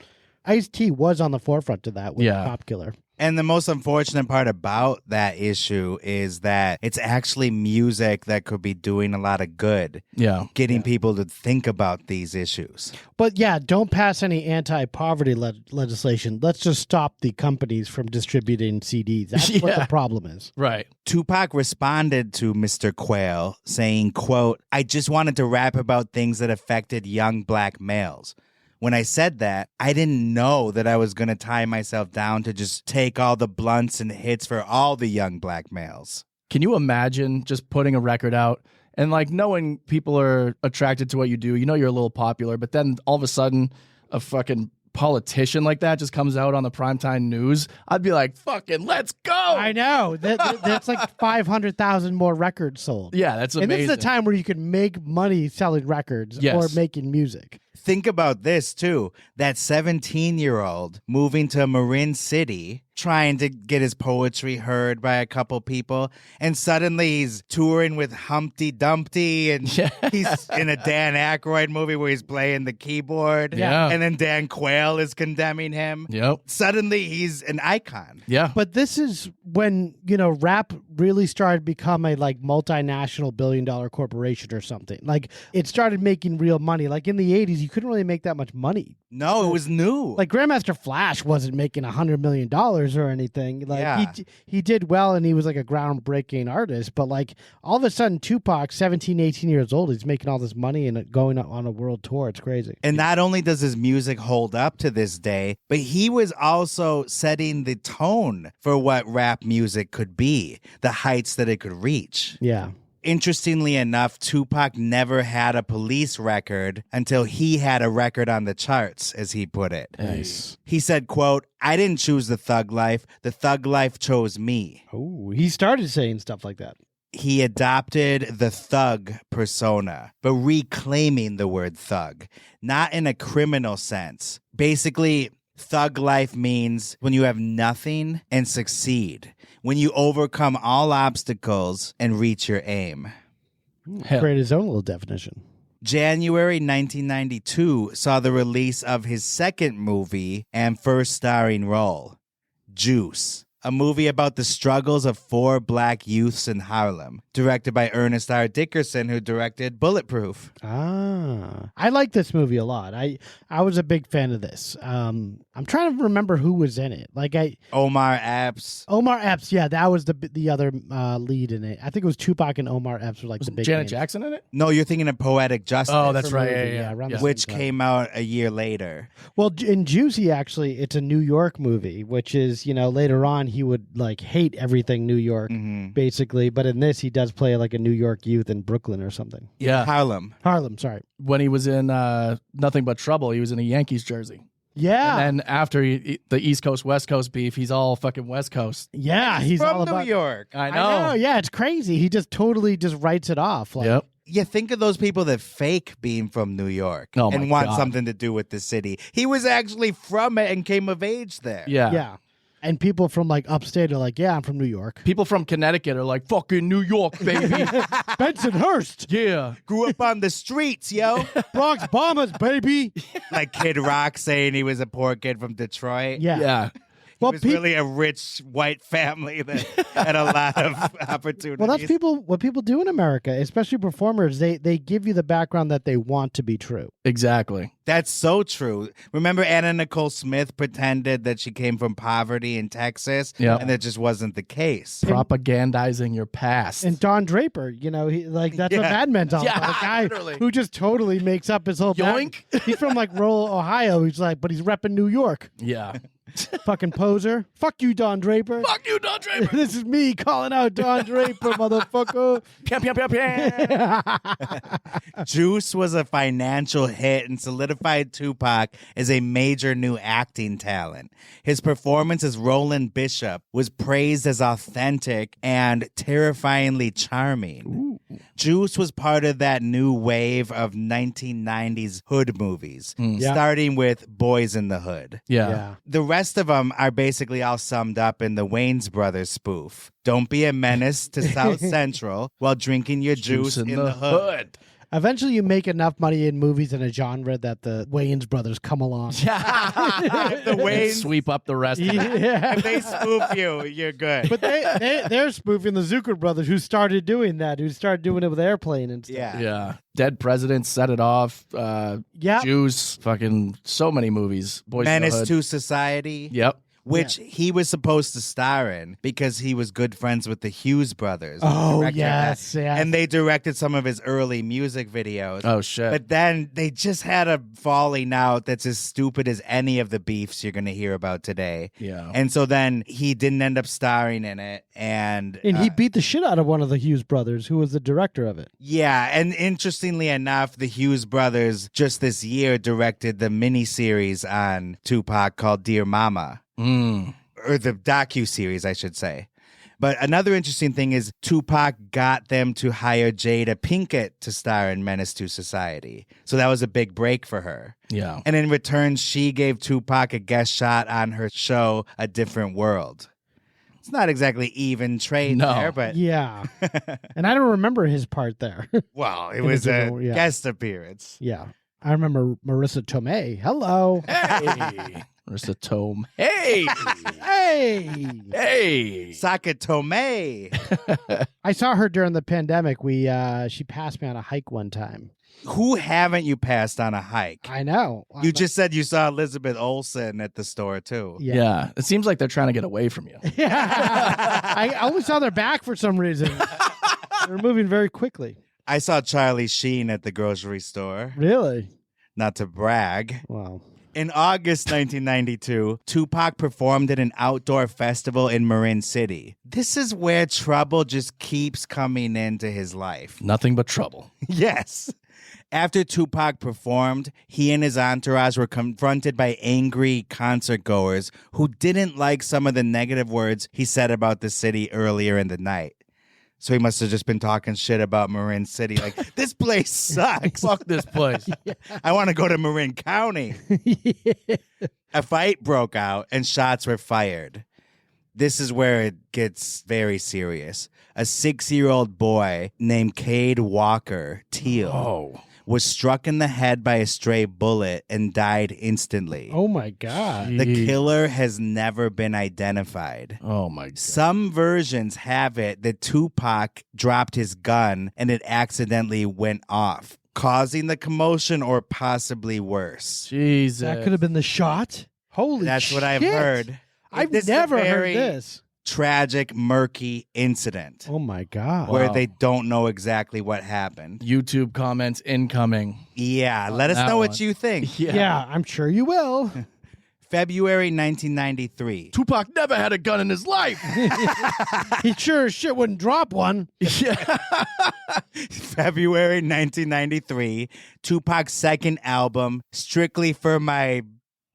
Ice-T was on the forefront of that with Cop Killer. And the most unfortunate part about that issue is that it's actually music that could be doing a lot of good. Yeah. Getting people to think about these issues. But don't pass any anti-poverty legislation. Let's just stop the companies from distributing CDs. That's what the problem is. Right. Tupac responded to Mr. Quayle saying, quote, I just wanted to rap about things that affected young black males. When I said that, I didn't know that I was going to tie myself down to just take all the blunts and hits for all the young black males. Can you imagine just putting a record out and like knowing people are attracted to what you do? You're a little popular, but then all of a sudden a fucking politician like that just comes out on the primetime news. I'd be like, fucking let's go. I know. That's like 500,000 more records sold. Yeah, that's amazing. And this is a time where you can make money selling records or making music. Think about this, too. That 17-year-old moving to Marin City, trying to get his poetry heard by a couple people, and suddenly he's touring with Humpty Dumpty, and he's in a Dan Aykroyd movie where he's playing the keyboard, and then Dan Quayle is condemning him. Yep. Suddenly he's an icon. Yeah. But this is when, rap really started to become a multinational billion-dollar corporation or something. Like, it started making real money. Like, in the 80s, you couldn't really make that much money. No, it was new. Like, Grandmaster Flash wasn't making $100 million or anything. Like, he did well, and he was like a groundbreaking artist. But like, all of a sudden, Tupac, 17, 18 years old, he's making all this money and going on a world tour. It's crazy. And not only does his music hold up to this day, but he was also setting the tone for what rap music could be, the heights that it could reach. Yeah. Interestingly enough, Tupac never had a police record until he had a record on the charts, as he put it. Nice. He said, quote, "I didn't choose the thug life. The thug life chose me." Oh, he started saying stuff like that. He adopted the thug persona, but reclaiming the word thug, not in a criminal sense. Basically, thug life means when you have nothing and succeed, when you overcome all obstacles and reach your aim. Create his own little definition. January 1992 saw the release of his second movie and first starring role, Juice, a movie about the struggles of 4 black youths in Harlem, directed by Ernest R. Dickerson, who directed Bulletproof. I like this movie a lot. I was a big fan of this. I'm trying to remember who was in it. Omar Epps. Omar Epps, yeah, that was the other lead in it. I think it was Tupac and Omar Epps were like the big Janet names. Jackson in it? No, you're thinking of Poetic Justice. Oh, that's right. movie, Yeah. around the Which same time. came out a year later. Well, in Juicy, actually, it's a New York movie, which is, later on he would hate everything New York, basically. But in this, he does play like a New York youth in Brooklyn or something. Yeah. Harlem, sorry. When he was in Nothing But Trouble, he was in a Yankees jersey. Yeah. And then after the East Coast, West Coast beef, he's all fucking West Coast. Yeah, he's from all New about York. I know. Yeah, it's crazy. He just totally just writes it off. Yep. You think of those people that fake being from New York Oh my and want God. something to do with the city. He was actually from it and came of age there. Yeah. Yeah. And people from upstate are like, yeah, I'm from New York. People from Connecticut are like, fucking New York, baby. Bensonhurst. Yeah. Grew up on the streets, yo. Bronx Bombers, baby. Like Kid Rock saying he was a poor kid from Detroit. Yeah. Yeah. He was really a rich white family that had a lot of opportunities. Well, that's what people do in America, especially performers. They give you the background that they want to be true. Exactly. That's so true. Remember Anna Nicole Smith pretended that she came from poverty in Texas? Yeah. And that just wasn't the case. Propagandizing your past. And Don Draper, that's what Mad Men's all about. A guy literally. who just totally makes up his whole Yoink. He's from rural Ohio. He's but he's repping New York. Yeah. Fucking poser. Fuck you, Don Draper. Fuck you, Don Draper. This is me calling out Don Draper, motherfucker. Juice was a financial hit and solidified Tupac as a major new acting talent. His performance as Roland Bishop was praised as authentic and terrifyingly charming. Ooh. Juice was part of that new wave of 1990s hood movies, starting with Boys in the Hood. Yeah. The rest of them are basically all summed up in the Wayans Brothers spoof. Don't be a menace to South Central while drinking your juice in the hood. Eventually, you make enough money in movies in a genre that the Wayans brothers come along. The Wayans sweep up the rest. If they spoof you, you're good. But they're spoofing the Zucker brothers, who started doing that, who started doing it with Airplane and stuff. Yeah. Dead Presidents, Set It Off. Juice. Fucking so many movies. Boys in the Menace Hood. to Society. Yep. Which he was supposed to star in because he was good friends with the Hughes brothers. Oh, director of yes, that. yes. And they directed some of his early music videos. Oh, shit. But then they just had a falling out that's as stupid as any of the beefs you're going to hear about today. Yeah. And so then he didn't end up starring in it. And he beat the shit out of one of the Hughes brothers, who was the director of it. yeah, and interestingly enough, the Hughes brothers just this year directed the miniseries on Tupac called Dear Mama. Or the docu-series, I should say. But another interesting thing is Tupac got them to hire Jada Pinkett to star in Menace to Society. So that was a big break for her. Yeah. And in return, she gave Tupac a guest shot on her show, A Different World. It's not exactly even trade there, but... Yeah. And I don't remember his part there. Well, it was a guest appearance. Yeah. I remember Marissa Tomei. Hello. Hey. Marissa Tomei. Hey. Hey. Hey. Saka Tomei. I saw her during the pandemic. She passed me on a hike one time. Who haven't you passed on a hike? I know. You just said you saw Elizabeth Olsen at the store, too. Yeah. It seems like they're trying to get away from you. I always saw their back for some reason. They're moving very quickly. I saw Charlie Sheen at the grocery store. Really? Not to brag. Wow. In August 1992, Tupac performed at an outdoor festival in Marin City. This is where trouble just keeps coming into his life. Nothing but trouble. Yes. After Tupac performed, he and his entourage were confronted by angry concertgoers who didn't like some of the negative words he said about the city earlier in the night. So he must have just been talking shit about Marin City. Like, this place sucks. Fuck this place. I want to go to Marin County. A fight broke out and shots were fired. This is where it gets very serious. A 6-year-old boy named Cade Walker Teal was struck in the head by a stray bullet and died instantly. Oh, my God. The killer has never been identified. Oh, my God. Some versions have it that Tupac dropped his gun and it accidentally went off, causing the commotion or possibly worse. Jesus. That could have been the shot? Holy That's shit. what I've heard. I've This is never a heard very this. Tragic, murky incident. Oh, my God. Where Wow. they don't know exactly what happened. YouTube comments incoming. Yeah, let us that know one. what you think. Yeah, I'm sure you will. February 1993. Tupac never had a gun in his life. He sure as shit wouldn't drop one. February 1993. Tupac's second album, Strictly for My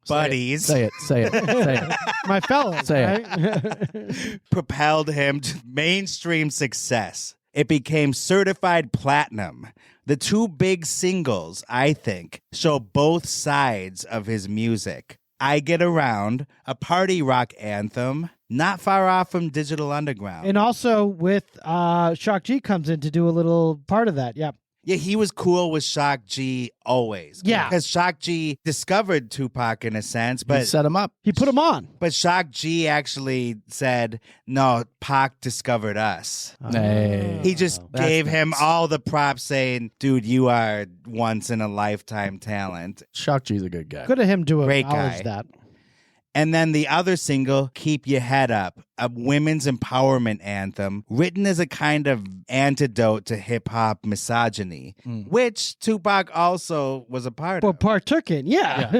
Buddies. Say it. Say it. My fellows. Say right? propelled him to mainstream success. It became certified platinum. The two big singles, I think, show both sides of his music. I Get Around, a party rock anthem, not far off from Digital Underground. And also with Shock G comes in to do a little part of that. Yep. Yeah, he was cool with Shock G always. Yeah. Because Shock G discovered Tupac in a sense, He but set him up. He put him on. But Shock G actually said, no, Pac discovered us. Hey. He just That's gave him nice. all the props saying, dude, you are once in a lifetime talent. Shock G's a good guy. Good of him to Great acknowledge guy. that. And then the other single, Keep Your Head Up, a women's empowerment anthem written as a kind of antidote to hip-hop misogyny, which Tupac also was a part Well, of. partook in. Yeah.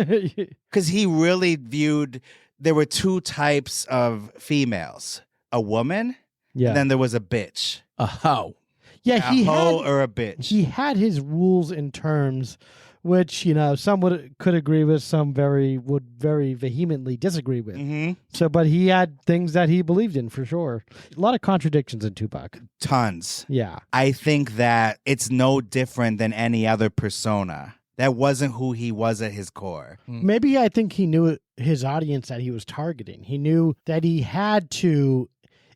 Because he really viewed there were two types of females, a woman, Yeah. and then there was a bitch. A hoe. Yeah, A he hoe had, or a bitch. he had his rules and terms, which, you know, some could agree with, some would very vehemently disagree with. Mm-hmm. So, but he had things that he believed in for sure. A lot of contradictions in Tupac. Tons. Yeah. I think that it's no different than any other persona. That wasn't who he was at his core. Maybe I think he knew his audience that he was targeting. He knew that he had to,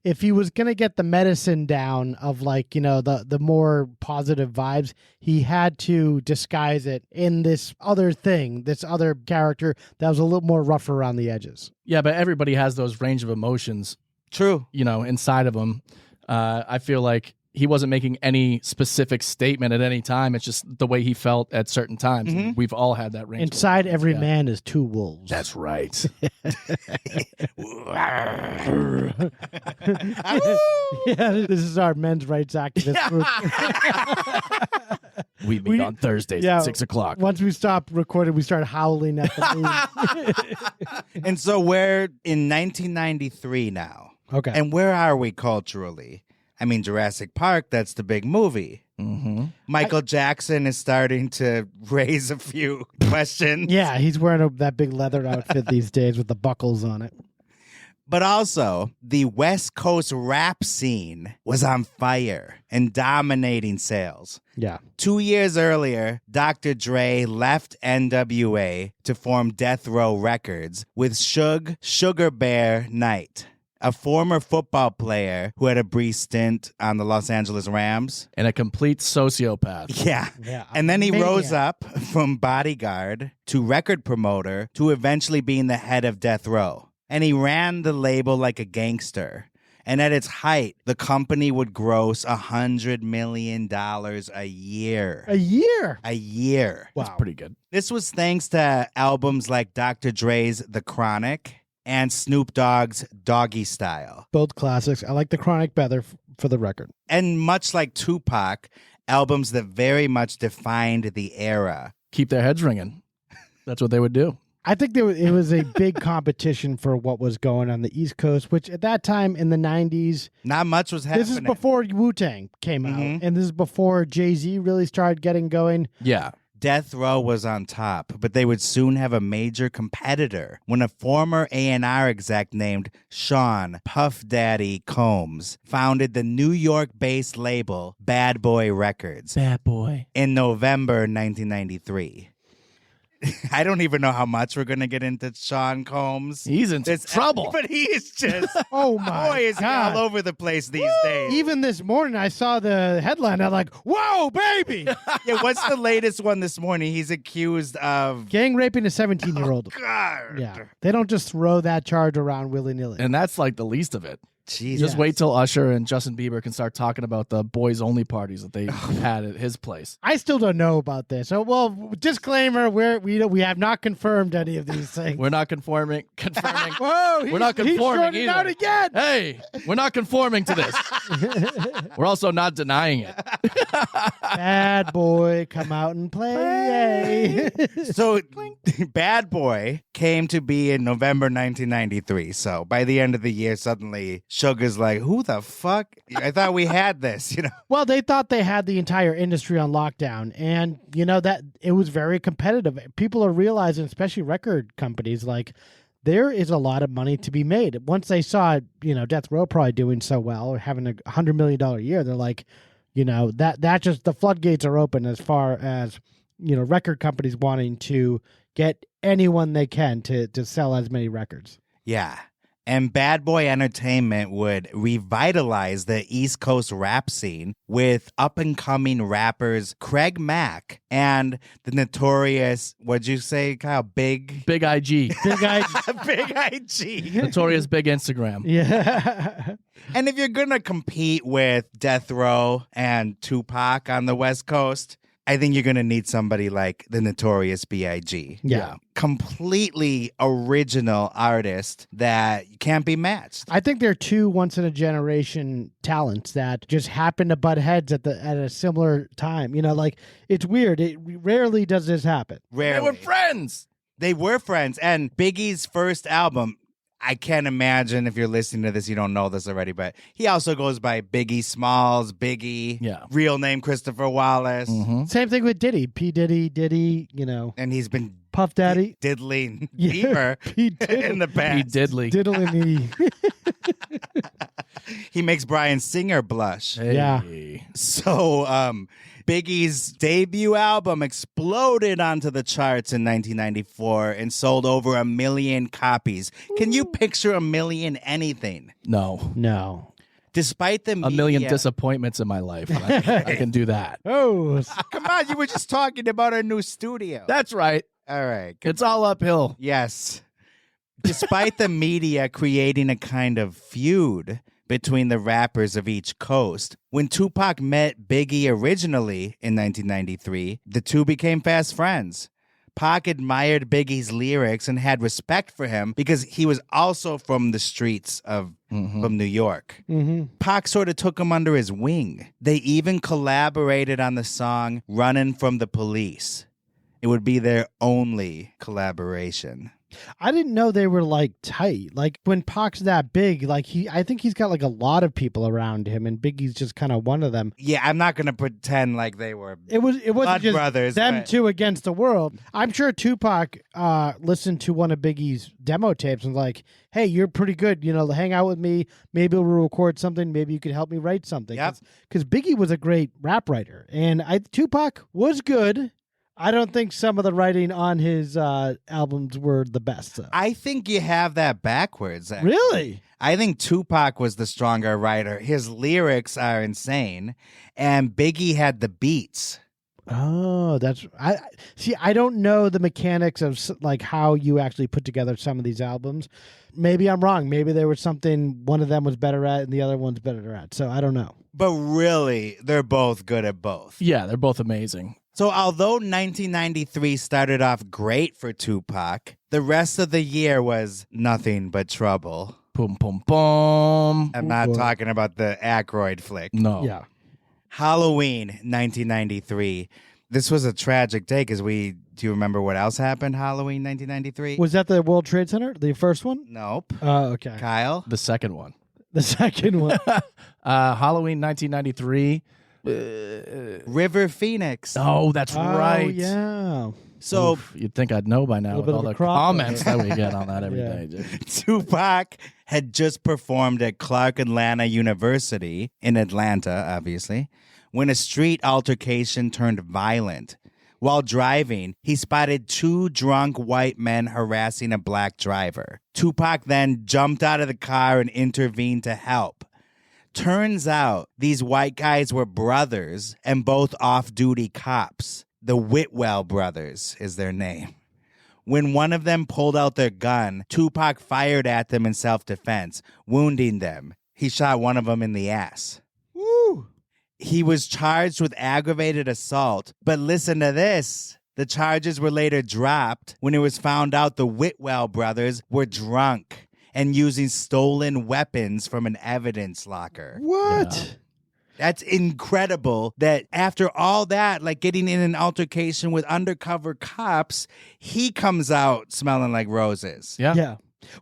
if he was going to get the medicine down of, like, you know, the more positive vibes, he had to disguise it in this other thing, this other character that was a little more rough around the edges. Yeah, but everybody has those range of emotions, True. you know, inside of them. I feel like he wasn't making any specific statement at any time. It's just the way he felt at certain times. Mm-hmm. And we've all had that range. Inside every Yeah. man is two wolves. That's right. Yeah, this is our men's rights activist group. We meet on Thursdays at 6 o'clock. Once we stop recording, we start howling at the moon. And so we're in 1993 now. Okay. And where are we culturally? I mean, Jurassic Park, that's the big movie. Mm-hmm. Michael Jackson is starting to raise a few questions. Yeah, he's wearing that big leather outfit these days with the buckles on it. But also, the West Coast rap scene was on fire and dominating sales. Yeah. 2 years earlier, Dr. Dre left NWA to form Death Row Records with Sugar Bear Knight, a former football player who had a brief stint on the Los Angeles Rams. And a complete sociopath. Yeah. And then he maniac. rose up from bodyguard to record promoter to eventually being the head of Death Row. And he ran the label like a gangster. And at its height, the company would gross $100 million a year. A year? A year. Wow. That's pretty good. This was thanks to albums like Dr. Dre's The Chronic and Snoop Dogg's Doggy Style. Both classics. I like The Chronic better for the record. And much like Tupac, albums that very much defined the era. Keep their heads ringing. That's what they would do. I think it was a big competition for what was going on the East Coast, which at that time in the 90s... Not much was happening. This is before Wu-Tang came out, and this is before Jay-Z really started getting going. Yeah. Death Row was on top, but they would soon have a major competitor when a former A&R exec named Sean Puff Daddy Combs founded the New York-based label Bad Boy Records. Bad Boy. In November 1993. I don't even know how much we're going to get into Sean Combs. He's in trouble. But he is just, oh my boy, is he God. all over the place these days. Even this morning, I saw the headline. I'm like, whoa, baby. Yeah, what's the latest one this morning? He's accused of gang raping a 17-year-old. Oh, God. Yeah. They don't just throw that charge around willy-nilly. And that's like the least of it. Jesus. Just wait till Usher and Justin Bieber can start talking about the boys-only parties that they had at his place. I still don't know about this. So, well, disclaimer: we have not confirmed any of these things. We're not confirming. Whoa, We're not conforming he's either. out again. Hey, we're not conforming to this. We're also not denying it. Bad Boy, come out and play. So, Bad Boy came to be in November 1993. So, by the end of the year, suddenly Sugar's like, who the fuck? I thought we had this, you know? Well, they thought they had the entire industry on lockdown. And, you know, that it was very competitive. People are realizing, especially record companies, like, there is a lot of money to be made. Once they saw, you know, Death Row probably doing so well, or having a $100 million a year, they're like, you know, that just, the floodgates are open as far as, you know, record companies wanting to get anyone they can to sell as many records. Yeah. And Bad Boy Entertainment would revitalize the East Coast rap scene with up-and-coming rappers Craig Mack and the notorious, what'd you say, Kyle? Big IG. Big IG. Big IG. Notorious Big Instagram. Yeah. And if you're going to compete with Death Row and Tupac on the West Coast, I think you're going to need somebody like the Notorious B.I.G. Yeah. Completely original artist that can't be matched. I think they're two once-in-a-generation talents that just happen to butt heads at a similar time. You know, like, it's weird. It rarely does this happen. Rarely. They were friends. They were friends. And Biggie's first album, I can't imagine if you're listening to this, you don't know this already, but he also goes by Biggie Smalls, Biggie, real name Christopher Wallace. Mm-hmm. Same thing with Diddy, P. Diddy, you know. And he's been Puff Daddy. Diddling Bieber in the past. P. Diddley. Diddling He makes Bryan Singer blush. Hey. Yeah. So, Biggie's debut album exploded onto the charts in 1994 and sold over 1 million copies. Can you picture 1 million anything? No. Despite the media... 1 million disappointments in my life. I can do that. Oh. Come on, you were just talking about our new studio. That's right. All right. It's all uphill. Yes. Despite the media creating a kind of feud between the rappers of each coast, when Tupac met Biggie originally in 1993, the two became fast friends. Pac admired Biggie's lyrics and had respect for him because he was also from the streets of from New York. Mm-hmm. Pac sort of took him under his wing. They even collaborated on the song Running from the Police. It would be their only collaboration. I didn't know they were like tight. Like when Pac's that big, like I think he's got like a lot of people around him, and Biggie's just kind of one of them. Yeah, I'm not gonna pretend like they were. It wasn't blood just brothers, them but- two against the world. I'm sure Tupac listened to one of Biggie's demo tapes and was like, "Hey, you're pretty good. Hang out with me. Maybe we'll record something. Maybe you could help me write something." Yep. Because Biggie was a great rap writer, and Tupac was good. I don't think some of the writing on his albums were the best. Though. I think you have that backwards. Actually. Really? I think Tupac was the stronger writer. His lyrics are insane, and Biggie had the beats. Oh, I don't know the mechanics of like how you actually put together some of these albums. Maybe I'm wrong. Maybe there was something one of them was better at and the other one's better at. So I don't know. But really, they're both good at both. Yeah, they're both amazing. So although 1993 started off great for Tupac, the rest of the year was nothing but trouble. Boom, boom, boom. I'm not talking about the Aykroyd flick. No. Yeah. Halloween 1993. This was a tragic day because do you remember what else happened Halloween 1993? Was that the World Trade Center? The first one? Nope. Oh, okay. Kyle? The second one. The second one. Halloween 1993. River Phoenix. Oh, that's right. Oh, yeah. So Oof, you'd think I'd know by now with bit all of a the crossover. comments that we get on that every day. Dude. Tupac had just performed at Clark Atlanta University in Atlanta, obviously, when a street altercation turned violent. While driving, he spotted two drunk white men harassing a black driver. Tupac then jumped out of the car and intervened to help. Turns out these white guys were brothers and both off-duty cops. The Whitwell brothers is their name. When one of them pulled out their gun, Tupac fired at them in self-defense, wounding them. He shot one of them in the ass. Woo! He was charged with aggravated assault, but listen to this. The charges were later dropped when it was found out the Whitwell brothers were drunk and using stolen weapons from an evidence locker. What? Yeah. That's incredible that after all that, like getting in an altercation with undercover cops, he comes out smelling like roses. Yeah. Yeah.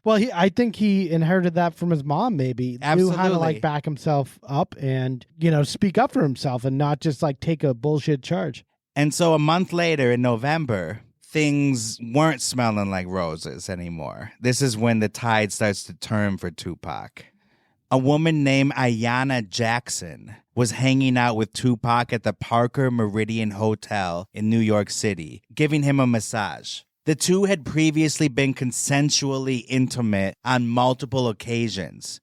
Well, I think he inherited that from his mom, maybe. Absolutely. Knew how to like back himself up and, speak up for himself and not just like take a bullshit charge. And so a month later in November, things weren't smelling like roses anymore. This is when the tide starts to turn for Tupac. A woman named Ayanna Jackson was hanging out with Tupac at the Parker Meridian Hotel in New York City, giving him a massage. The two had previously been consensually intimate on multiple occasions.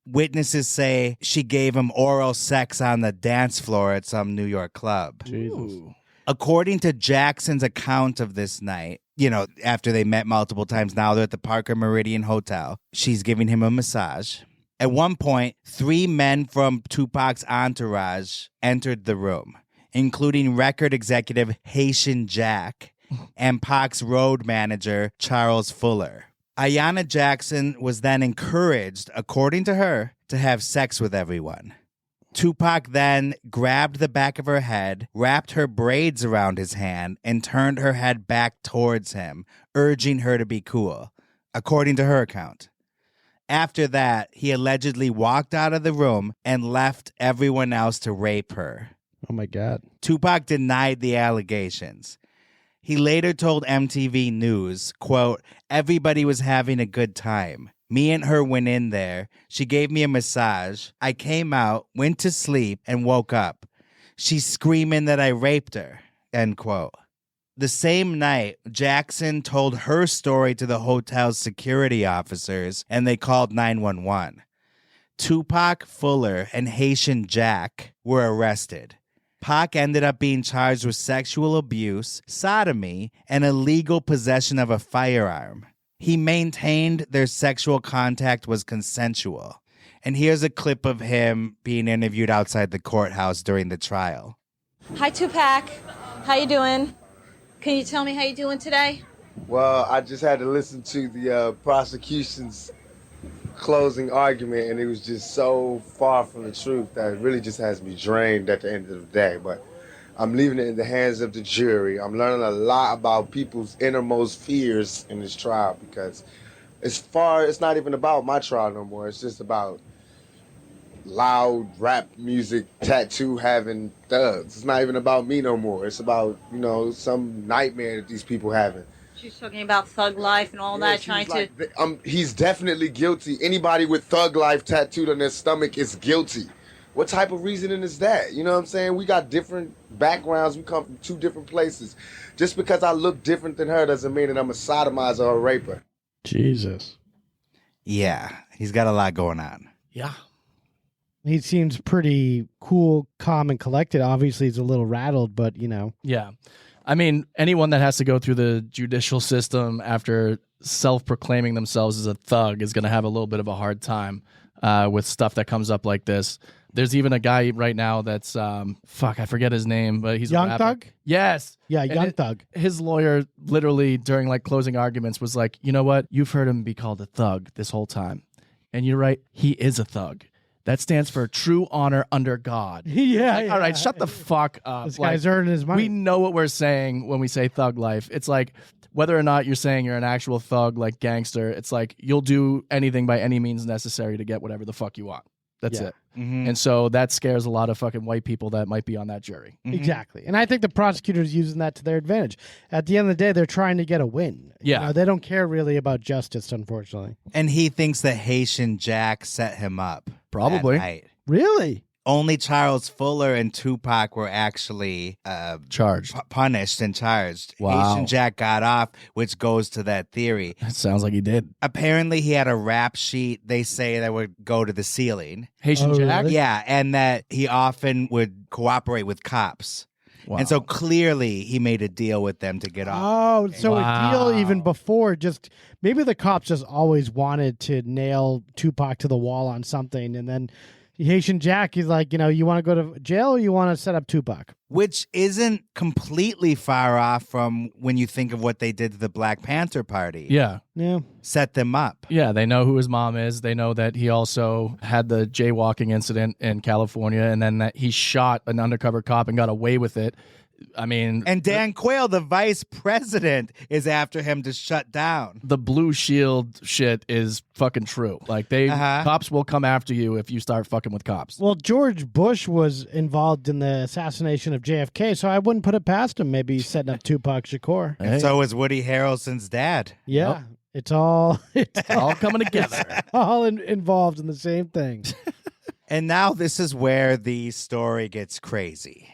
Witnesses say she gave him oral sex on the dance floor at some New York club. Jesus. According to Jackson's account of this night, after they met multiple times, now they're at the Parker Meridian Hotel. She's giving him a massage. At one point, 3 men from Tupac's entourage entered the room, including record executive Haitian Jack and Pac's road manager, Charles Fuller. Ayanna Jackson was then encouraged, according to her, to have sex with everyone. Tupac then grabbed the back of her head, wrapped her braids around his hand, and turned her head back towards him, urging her to be cool, according to her account. After that, he allegedly walked out of the room and left everyone else to rape her. Oh, my God. Tupac denied the allegations. He later told MTV News, quote, "Everybody was having a good time. Me and her went in there. She gave me a massage. I came out, went to sleep, and woke up. She's screaming that I raped her," end quote. The same night, Jackson told her story to the hotel's security officers, and they called 911. Tupac, Fuller, and Haitian Jack were arrested. Pac ended up being charged with sexual abuse, sodomy, and illegal possession of a firearm. He maintained their sexual contact was consensual. And here's a clip of him being interviewed outside the courthouse during the trial. Hi, Tupac. How you doing? Can you tell me how you doing today? Well, I just had to listen to the prosecution's closing argument, and it was just so far from the truth that it really just has me drained at the end of the day. But I'm leaving it in the hands of the jury. I'm learning a lot about people's innermost fears in this trial because it's not even about my trial no more. It's just about loud rap music, tattoo having thugs. It's not even about me no more. It's about, some nightmare that these people having. She's talking about thug life and all that, trying to... He's definitely guilty. Anybody with thug life tattooed on their stomach is guilty. What type of reasoning is that? You know what I'm saying? We got different backgrounds. We come from two different places. Just because I look different than her doesn't mean that I'm a sodomizer or a raper. Jesus. Yeah, he's got a lot going on. Yeah. He seems pretty cool, calm, and collected. Obviously, he's a little rattled, but, Yeah. I mean, anyone that has to go through the judicial system after self-proclaiming themselves as a thug is going to have a little bit of a hard time with stuff that comes up like this. There's even a guy right now that's, I forget his name, but he's Young a rapper. Thug? Yes. Yeah, Young Thug. His lawyer literally during closing arguments was like, you know what? You've heard him be called a thug this whole time. And you're right. He is a thug. That stands for true honor under God. Yeah. All right, shut the fuck up. This guy's earning his money. We know what we're saying when we say thug life. It's like whether or not you're saying you're an actual thug, like gangster, it's like you'll do anything by any means necessary to get whatever the fuck you want. That's it. Mm-hmm. And so that scares a lot of fucking white people that might be on that jury. Mm-hmm. Exactly. And I think the prosecutor's using that to their advantage. At the end of the day, they're trying to get a win. Yeah. They don't care really about justice, unfortunately. And he thinks that Haitian Jack set him up. Probably. That night. Really? Only Charles Fuller and Tupac were actually charged, punished and charged. Wow. Haitian Jack got off, which goes to that theory. It sounds like he did. Apparently, he had a rap sheet, they say, that would go to the ceiling. Haitian Jack? really? Yeah, and that he often would cooperate with cops. Wow. And so clearly he made a deal with them to get off. Oh, so Wow. a deal even before, just maybe the cops just always wanted to nail Tupac to the wall on something, and then Haitian Jack, he's like, you want to go to jail or you want to set up Tupac? Which isn't completely far off from when you think of what they did to the Black Panther Party. Yeah. Yeah. Set them up. Yeah, they know who his mom is. They know that he also had the jaywalking incident in California and then that he shot an undercover cop and got away with it. I mean... And Dan Quayle, the vice president, is after him to shut down. The Blue Shield shit is fucking true. Like, cops will come after you if you start fucking with cops. Well, George Bush was involved in the assassination of JFK, so I wouldn't put it past him maybe setting up Tupac Shakur. And so is Woody Harrelson's dad. Yeah. Yep. It's all coming together. all involved in the same thing. And now this is where the story gets crazy.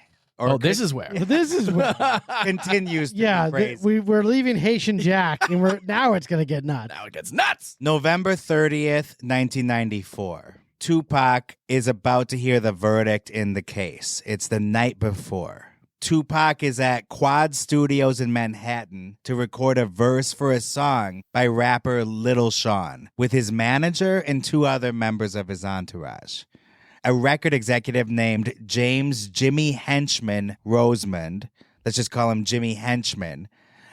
This is where. This is where continues to be crazy. We're leaving Haitian Jack, and now it's going to get nuts. Now it gets nuts. November 30th, 1994. Tupac is about to hear the verdict in the case. It's the night before. Tupac is at Quad Studios in Manhattan to record a verse for a song by rapper Little Sean with his manager and two other members of his entourage. A record executive named James Jimmy Henchman Rosemond, let's just call him Jimmy Henchman,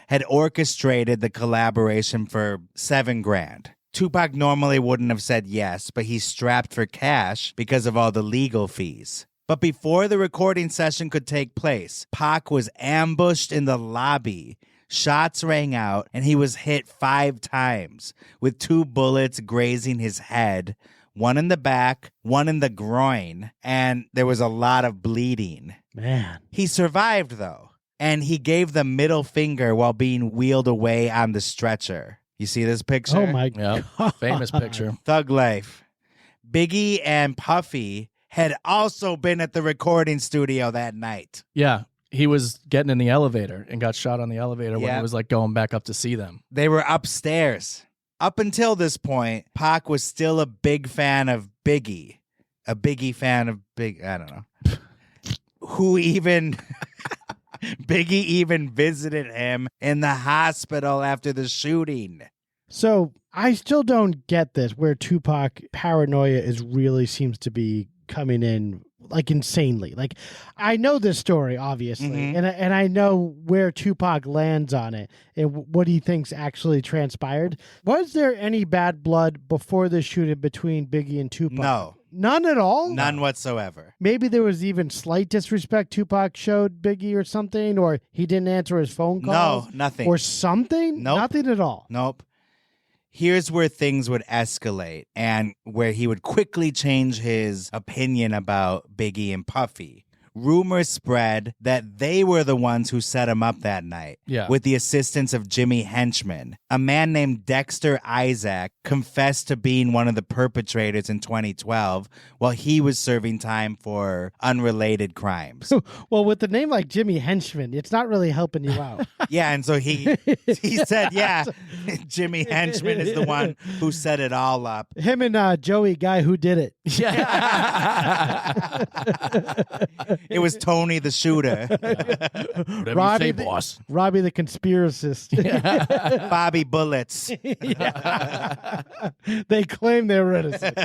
had orchestrated the collaboration for $7,000. Tupac normally wouldn't have said yes, but he's strapped for cash because of all the legal fees. But before the recording session could take place, Pac was ambushed in the lobby. Shots rang out, and he was hit 5 times, with 2 bullets grazing his head, one in the back, one in the groin, and there was a lot of bleeding. Man. He survived, though, and he gave the middle finger while being wheeled away on the stretcher. You see this picture? Oh, my God. Famous picture. Thug life. Biggie and Puffy had also been at the recording studio that night. Yeah. He was getting in the elevator and got shot on the elevator when he was going back up to see them. They were upstairs. Up until this point, Pac was still a big fan of Biggie. A Biggie fan of I don't know. Biggie even visited him in the hospital after the shooting. So I still don't get this, where Tupac paranoia really seems to be coming in like insanely. Like, I know this story, obviously, and I know where Tupac lands on it and what he thinks actually transpired. Was there any bad blood before the shooting between Biggie and Tupac? None at all? None whatsoever. Maybe there was even slight disrespect Tupac showed Biggie or something, or he didn't answer his phone calls. No, nothing. Or something? Nope. Nothing at all. Nope. Here's where things would escalate and where he would quickly change his opinion about Biggie and Puffy. Rumors spread that they were the ones who set him up that night. Yeah. With the assistance of Jimmy Henchman. A man named Dexter Isaac confessed to being one of the perpetrators in 2012 while he was serving time for unrelated crimes. Well, with the name like Jimmy Henchman, it's not really helping you out. Yeah, and so he said, yeah, Jimmy Henchman is the one who set it all up. Him and Joey, guy who did it. Yeah. It was Tony the shooter. Robbie, boss. Robbie the conspiracist. Bobby Bullets. They claim they're innocent.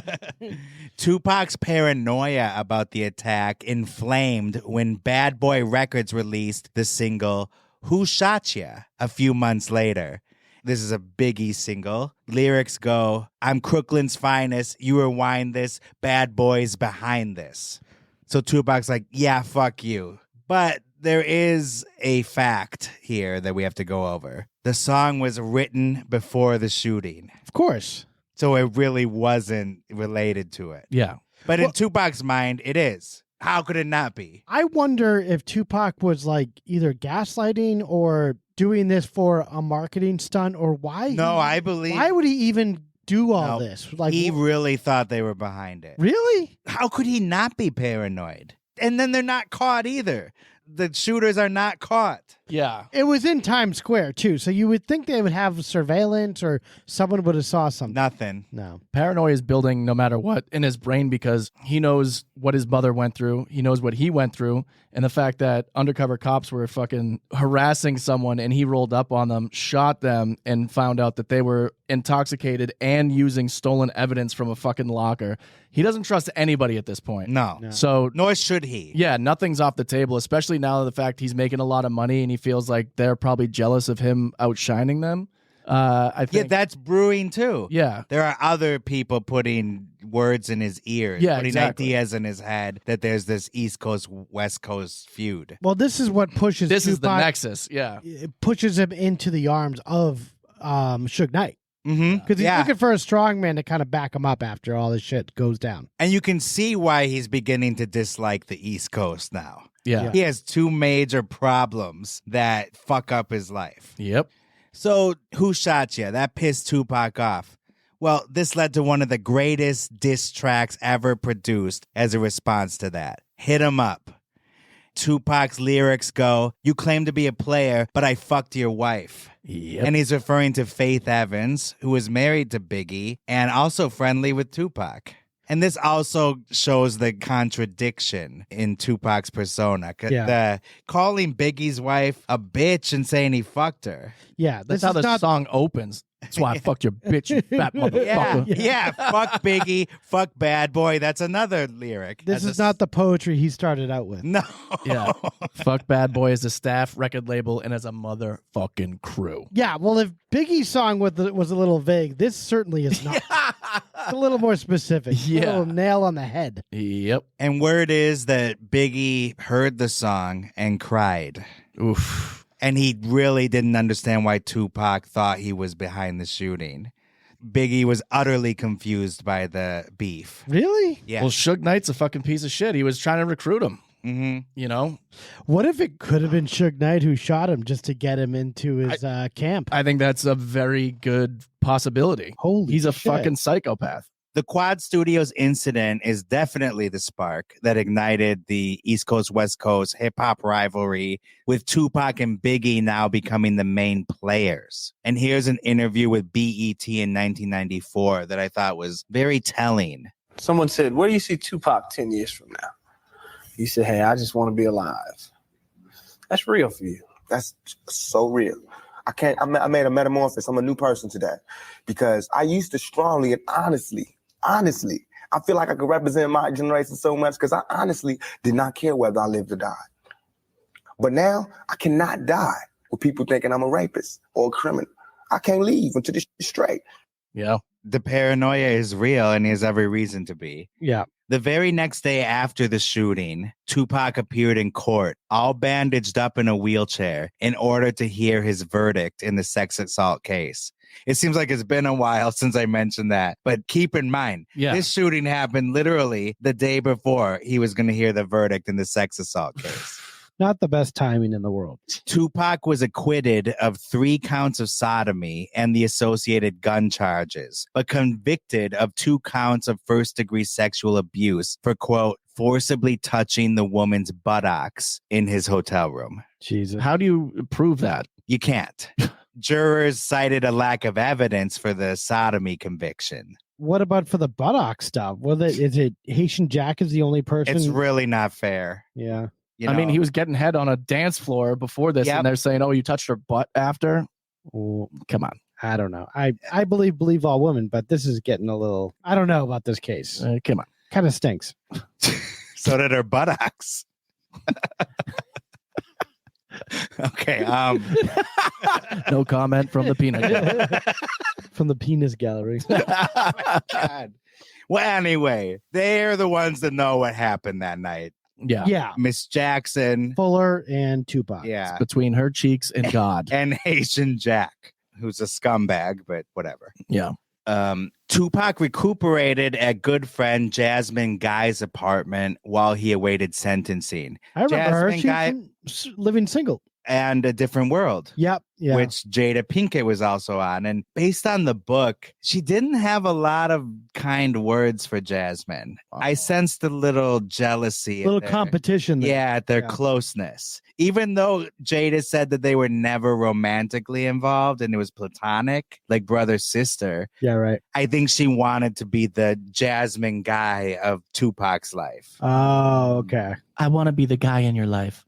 Tupac's paranoia about the attack inflamed when Bad Boy Records released the single Who Shot Ya a few months later. This is a Biggie single. Lyrics go, I'm Crooklyn's finest, you rewind this, bad boys behind this. So Tupac's like, yeah, fuck you. But there is a fact here that we have to go over. The song was written before the shooting. Of course. So it really wasn't related to it. Yeah. But in Tupac's mind, it is. How could it not be? I wonder if Tupac was like either gaslighting or doing this for a marketing stunt, or why? No, I believe. Why would he even do all this? Like, he really thought they were behind it. Really? How could he not be paranoid? And then they're not caught either. The shooters are not caught. Yeah. It was in Times Square, too. So you would think they would have surveillance or someone would have saw something. Nothing. No. Paranoia is building no matter what in his brain because he knows what his mother went through. He knows what he went through. And the fact that undercover cops were fucking harassing someone and he rolled up on them, shot them, and found out that they were intoxicated and using stolen evidence from a fucking locker. He doesn't trust anybody at this point. No. So, nor should he. Yeah, nothing's off the table, especially now the fact he's making a lot of money and he feels like they're probably jealous of him outshining them. I think. Yeah, that's brewing too. Yeah. There are other people putting words in his ears, putting ideas in his head that there's this East Coast, West Coast feud. Well, this is what pushes This is the Tupac- nexus, yeah. It pushes him into the arms of Suge Knight. Mm-hmm. Because he's looking for a strong man to kind of back him up after all this shit goes down. And you can see why he's beginning to dislike the East Coast now. Yeah. He has two major problems that fuck up his life. Yep. So, Who Shot Ya? That pissed Tupac off. Well, this led to one of the greatest diss tracks ever produced as a response to that. Hit 'Em Up. Tupac's lyrics go, you claim to be a player, but I fucked your wife. Yep. And he's referring to Faith Evans, who was married to Biggie and also friendly with Tupac. And this also shows the contradiction in Tupac's persona. The calling Biggie's wife a bitch and saying he fucked her. Yeah, That's how the song opens. That's why I fucked your bitch, you fat motherfucker. Yeah, fuck Biggie, fuck Bad Boy. That's another lyric. This is not the poetry he started out with. No. Yeah. Fuck Bad Boy as a staff, record label, and as a motherfucking crew. Yeah, well, if Biggie's song was a little vague, this certainly is not. It's a little more specific. Yeah. A little nail on the head. Yep. And word is that Biggie heard the song and cried. Oof. And he really didn't understand why Tupac thought he was behind the shooting. Biggie was utterly confused by the beef. Really? Yeah. Well, Suge Knight's a fucking piece of shit. He was trying to recruit him. Mm-hmm. You know? What if it could have been Suge Knight who shot him just to get him into his camp? I think that's a very good possibility. He's a fucking psychopath. The Quad Studios incident is definitely the spark that ignited the East Coast, West Coast hip-hop rivalry, with Tupac and Biggie now becoming the main players. And here's an interview with BET in 1994 that I thought was very telling. Someone said, where do you see Tupac 10 years from now? You said, hey, I just want to be alive. That's real for you. That's so real. I made a metamorphosis. I'm a new person today because I used to strongly and honestly, I feel like I could represent my generation so much because I honestly did not care whether I lived or died. But now I cannot die with people thinking I'm a rapist or a criminal. I can't leave until this is straight. Yeah. The paranoia is real and he has every reason to be. Yeah. The very next day after the shooting, Tupac appeared in court, all bandaged up in a wheelchair, in order to hear his verdict in the sex assault case. It seems like it's been a while since I mentioned that, but keep in mind, this shooting happened literally the day before he was going to hear the verdict in the sex assault case. Not the best timing in the world. Tupac was acquitted of 3 counts of sodomy and the associated gun charges, but convicted of 2 counts of first-degree sexual abuse for, quote, forcibly touching the woman's buttocks in his hotel room. Jesus. How do you prove that? You can't. Jurors cited a lack of evidence for the sodomy conviction. What about for the buttock stuff? Is it Haitian Jack is the only person? It's really not fair. Yeah. I mean, he was getting head on a dance floor before this, and they're saying, "Oh, you touched her butt after." Oh, come on. I don't know. I believe all women, but this is getting a little. I don't know about this case. Come on, kind of stinks. So did her buttocks. Okay. No comment from the peanut gallery. From the penis gallery. Oh, God. Well, anyway, they're the ones that know what happened that night. Yeah. Miss Jackson, Fuller, and Tupac. Yeah. It's between her cheeks and God. And Haitian Jack, who's a scumbag, but whatever. Yeah. Tupac recuperated at good friend Jasmine Guy's apartment while he awaited sentencing. I remember Jasmine Guy her. She's living single. and A Different World. Yep. Yeah. Which Jada Pinkett was also on. And based on the book, she didn't have a lot of kind words for Jasmine. I sensed a little jealousy. A little competition there. Yeah, at their closeness. Even though Jada said that they were never romantically involved and it was platonic, like brother-sister. Yeah, right. I think she wanted to be the Jasmine Guy of Tupac's life. Oh, okay. I want to be the guy in your life.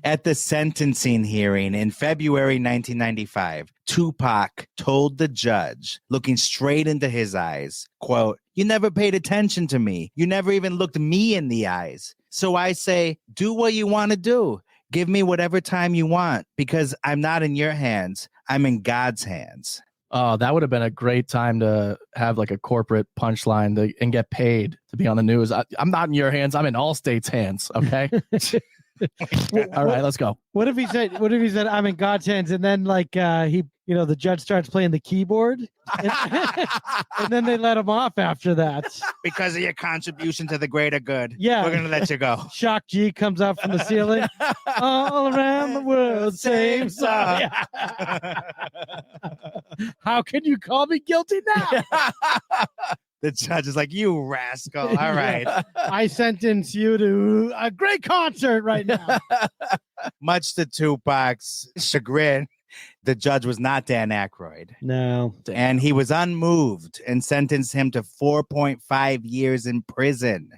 At the sentencing hearing in February 1995, Tupac told the judge, looking straight into his eyes, quote, "You never paid attention to me. You never even looked me in the eyes. So I say, do what you want to do. Give me whatever time you want because I'm not in your hands. I'm in God's hands." Oh, that would have been a great time to have like a corporate punchline and get paid to be on the news. I'm not in your hands. I'm in Allstate's hands. Okay. All right, let's go. What if he said, I'm in God's hands, and then the judge starts playing the keyboard, and then they let him off after that. Because of your contribution to the greater good. Yeah. We're going to let you go. Shock G comes up from the ceiling. All around the world, same song. How can you call me guilty now? The judge is like, you rascal. All right. I sentence you to a great concert right now. Much to Tupac's chagrin, the judge was not Dan Aykroyd. No. And he was unmoved and sentenced him to 4.5 years in prison.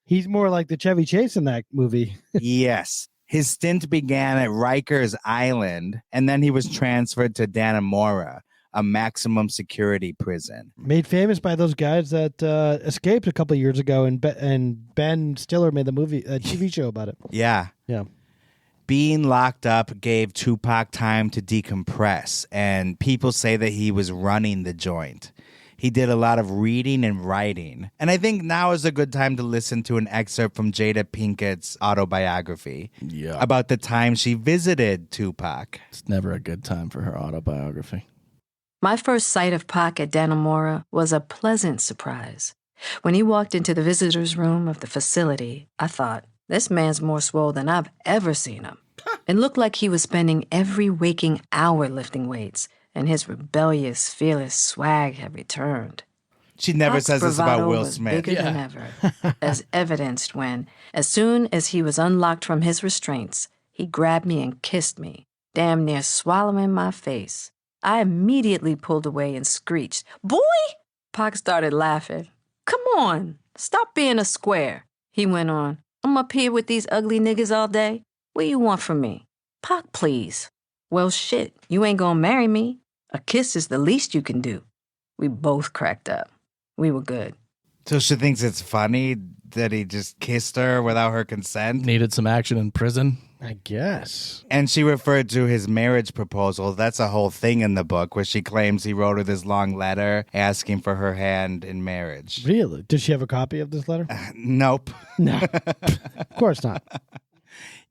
He's more like the Chevy Chase in that movie. Yes. His stint began at Rikers Island, and then he was transferred to Dannemora, a maximum security prison. Made famous by those guys that escaped a couple of years ago, and Ben Stiller made a TV show about it. Yeah. Yeah. Being locked up gave Tupac time to decompress, and people say that he was running the joint. He did a lot of reading and writing. And I think now is a good time to listen to an excerpt from Jada Pinkett's autobiography about the time she visited Tupac. It's never a good time for her autobiography. My first sight of Pac at Dannemora was a pleasant surprise. When he walked into the visitor's room of the facility, I thought, this man's more swole than I've ever seen him. It looked like he was spending every waking hour lifting weights, and his rebellious, fearless swag had returned. She never Pac's says this about bravado Will was Smith. bigger than ever, as evidenced when, as soon as he was unlocked from his restraints, he grabbed me and kissed me, damn near swallowing my face. I immediately pulled away and screeched, "Boy!" Pac started laughing. "Come on, stop being a square," he went on. "I'm up here with these ugly niggas all day. What you want from me? Pac, please." "Well, shit, you ain't gonna marry me. A kiss is the least you can do." We both cracked up. We were good. So she thinks it's funny that he just kissed her without her consent? Needed some action in prison. I guess. And she referred to his marriage proposal. That's a whole thing in the book where she claims he wrote her this long letter asking for her hand in marriage. Really? Does she have a copy of this letter? Nope. No. Of course not.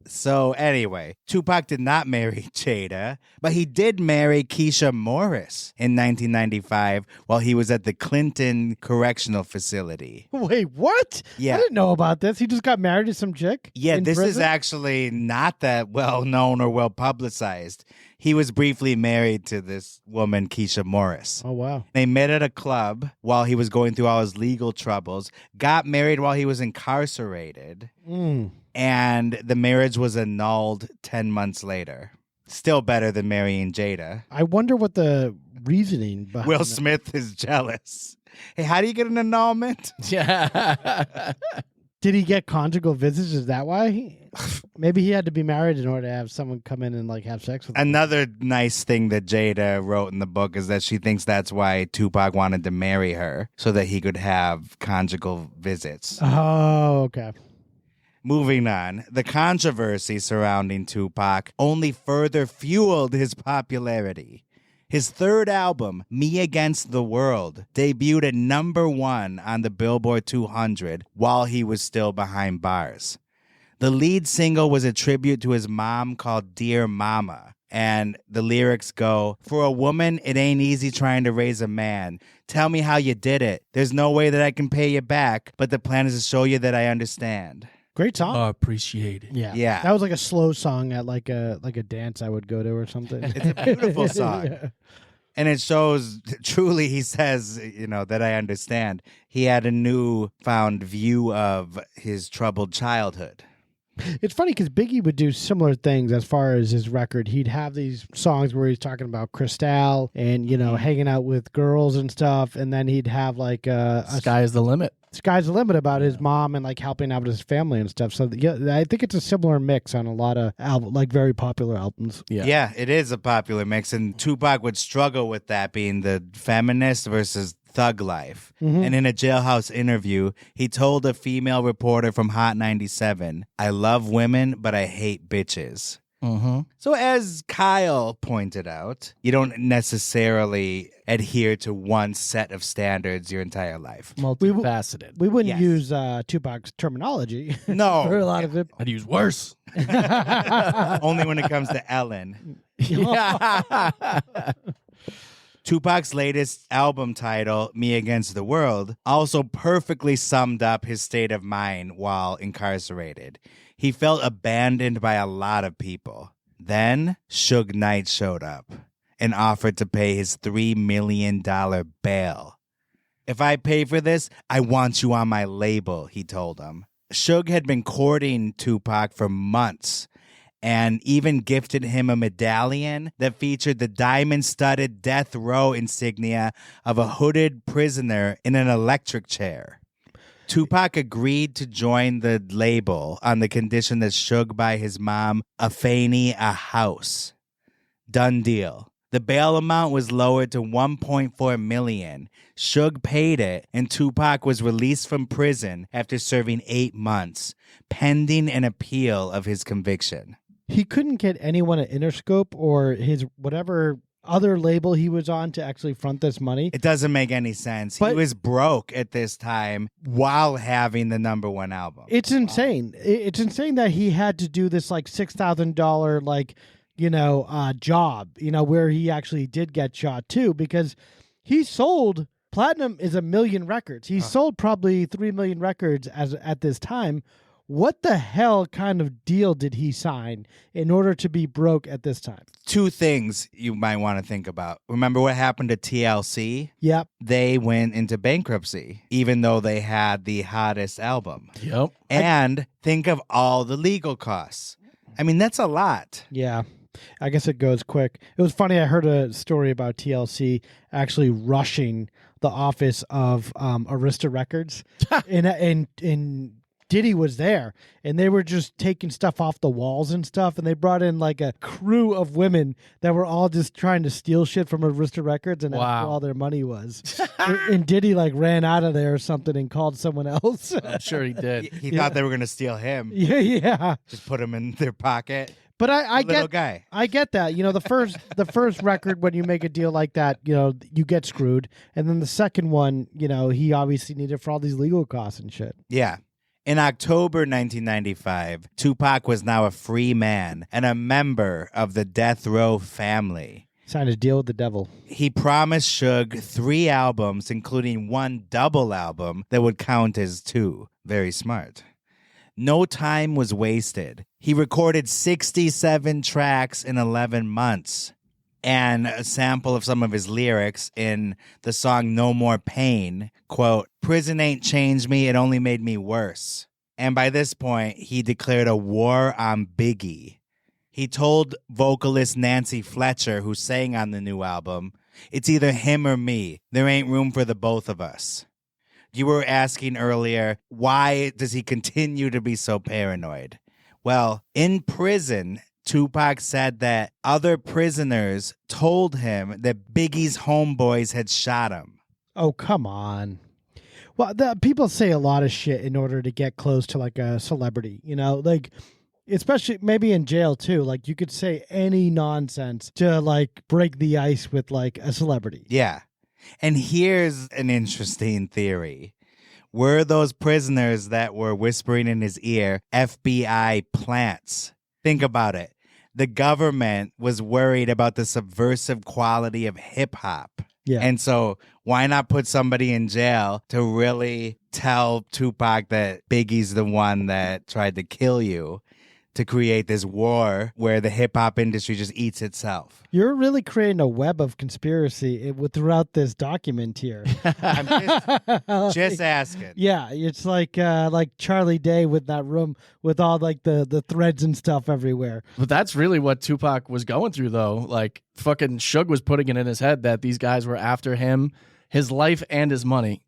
So anyway, Tupac did not marry Jada, but he did marry Keisha Morris in 1995 while he was at the Clinton Correctional Facility. Wait, what? Yeah. I didn't know about this. He just got married to some chick? Yeah, in this is prison? actually not that well known or well publicized. He was briefly married to this woman, Keisha Morris. Oh, wow. They met at a club while he was going through all his legal troubles, got married while he was incarcerated. And the marriage was annulled 10 months later. Still better than marrying Jada. I wonder what the reasoning behind Will that- Smith is jealous. Hey, how do you get an annulment? Yeah. Did he get conjugal visits? Is that why? Maybe he had to be married in order to have someone come in and like have sex with him. Another nice thing that Jada wrote in the book is that she thinks that's why Tupac wanted to marry her, so that he could have conjugal visits. Oh, okay. Moving on, the controversy surrounding Tupac only further fueled his popularity. His third album, Me Against the World, debuted at #1 on the Billboard 200 while he was still behind bars. The lead single was a tribute to his mom called Dear Mama. And the lyrics go, "For a woman, it ain't easy trying to raise a man. Tell me how you did it. There's no way that I can pay you back, but the plan is to show you that I understand." Great song. I appreciate it. Yeah. Yeah. That was like a slow song at like a dance I would go to or something. It's a beautiful song. Yeah. And it shows, truly, he says, that I understand. He had a newfound view of his troubled childhood. It's funny because Biggie would do similar things as far as his record. He'd have these songs where he's talking about Cristal and, hanging out with girls and stuff. And then he'd have like Sky's the limit. Sky's the limit about his mom and like helping out with his family and stuff. So yeah, I think it's a similar mix on a lot of very popular albums. Yeah, it is a popular mix. And Tupac would struggle with that, being the feminist versus thug life. Mhm. And in a jailhouse interview, he told a female reporter from Hot 97, "I love women, but I hate bitches." Mm-hmm. So as Kyle pointed out, you don't necessarily adhere to one set of standards your entire life. Multifaceted. We wouldn't Yes. use Tupac's terminology. No. For a lot of it. I'd use worse. Only when it comes to Ellen. Tupac's latest album title, Me Against the World, also perfectly summed up his state of mind while incarcerated. He felt abandoned by a lot of people. Then Suge Knight showed up and offered to pay his $3 million bail. "If I pay for this, I want you on my label," he told him. Suge had been courting Tupac for months and even gifted him a medallion that featured the diamond-studded death row insignia of a hooded prisoner in an electric chair. Tupac agreed to join the label on the condition that Suge buy his mom, Afeni, a house. Done deal. The bail amount was lowered to $1.4 million. Suge paid it, and Tupac was released from prison after serving 8 months, pending an appeal of his conviction. He couldn't get anyone at Interscope or his whatever other label he was on to actually front this money. It doesn't make any sense. He was broke at this time while having the #1 album. It's insane. It's insane that he had to do this like $6,000 job, where he actually did get shot too, because he sold platinum is 1 million records. He sold probably 3 million records at this time. What the hell kind of deal did he sign in order to be broke at this time? 2 things you might want to think about. Remember what happened to TLC? Yep. They went into bankruptcy, even though they had the hottest album. Yep. And think of all the legal costs. I mean, that's a lot. Yeah. I guess it goes quick. It was funny. I heard a story about TLC actually rushing the office of Arista Records in Diddy was there, and they were just taking stuff off the walls and stuff, and they brought in like a crew of women that were all just trying to steal shit from Arista Records, and that's where all their money was. and Diddy like ran out of there or something and called someone else. I'm sure he did. He thought they were going to steal him. Yeah. Just put him in their pocket. But I get guy. I get that. You know, the first record when you make a deal like that, you know, you get screwed. And then the second one, you know, he obviously needed for all these legal costs and shit. Yeah. In October 1995, Tupac was now a free man and a member of the Death Row family. Signed a deal with the devil. He promised Suge 3 albums, including 1 double album that would count as 2. Very smart. No time was wasted. He recorded 67 tracks in 11 months. And a sample of some of his lyrics in the song No More Pain, quote, "Prison ain't changed me, it only made me worse." And by this point, he declared a war on Biggie. He told vocalist Nancy Fletcher, who sang on the new album, "It's either him or me. There ain't room for the both of us." You were asking earlier, why does he continue to be so paranoid? Well, in prison, Tupac said that other prisoners told him that Biggie's homeboys had shot him. Oh, come on. Well, people say a lot of shit in order to get close to like a celebrity, you know, like especially maybe in jail too. Like you could say any nonsense to like break the ice with like a celebrity. Yeah. And here's an interesting theory. Were those prisoners that were whispering in his ear FBI plants? Think about it. The government was worried about the subversive quality of hip hop. Yeah. And so why not put somebody in jail to really tell Tupac that Biggie's the one that tried to kill you, to create this war where the hip hop industry just eats itself? You're really creating a web of conspiracy throughout this document here. I'm just asking. Yeah, it's like Charlie Day with that room with all like the threads and stuff everywhere. But that's really what Tupac was going through, though. Like, fucking Suge was putting it in his head that these guys were after him, his life and his money.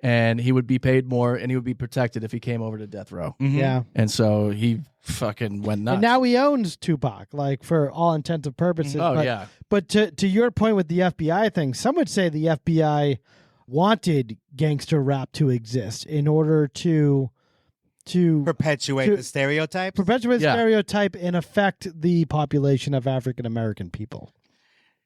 And he would be paid more and he would be protected if he came over to death row. Mm-hmm. Yeah. And so he fucking went nuts. And now he owns Tupac, like for all intents and purposes. Oh, yeah. But to your point with the FBI thing, some would say the FBI wanted gangster rap to exist in order to perpetuate the stereotype? Perpetuate the stereotype and affect the population of African American people.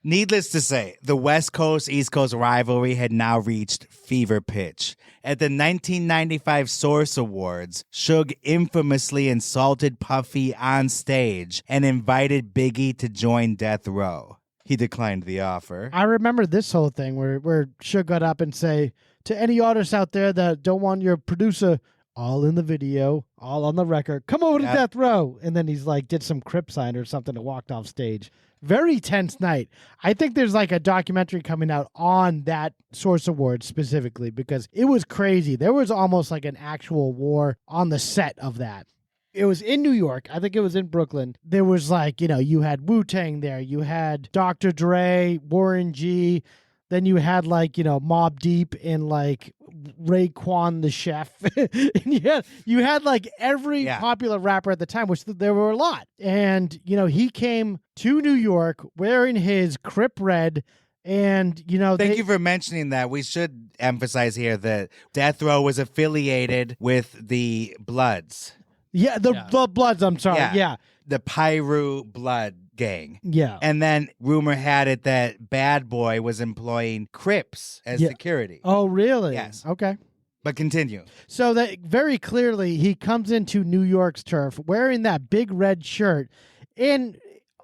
Needless to say, the West Coast-East Coast rivalry had now reached fever pitch. At the 1995 Source Awards, Suge infamously insulted Puffy on stage and invited Biggie to join Death Row. He declined the offer. I remember this whole thing where Suge got up and say, to any artists out there that don't want your producer all in the video, all on the record, come over to Death Row. And then he's like, did some Crip sign or something and walked off stage. Very tense night. I think there's like a documentary coming out on that Source Award specifically because it was crazy. There was almost like an actual war on the set of that. It was in New York. I think it was in Brooklyn. There was like, you know, you had Wu-Tang there. You had Dr. Dre, Warren G. Then you had like, you know, Mobb Deep and like Raekwon the Chef. And you had like every popular rapper at the time, which there were a lot. And, you know, he came to New York wearing his Crip Red. And, you know, Thank you for mentioning that. We should emphasize here that Death Row was affiliated with the Bloods. Yeah, the Bloods, I'm sorry. Yeah. The Piru Blood gang. Yeah. And then rumor had it that Bad Boy was employing Crips as security. Oh, really? Yes. Okay. But continue. So that very clearly he comes into New York's turf wearing that big red shirt. And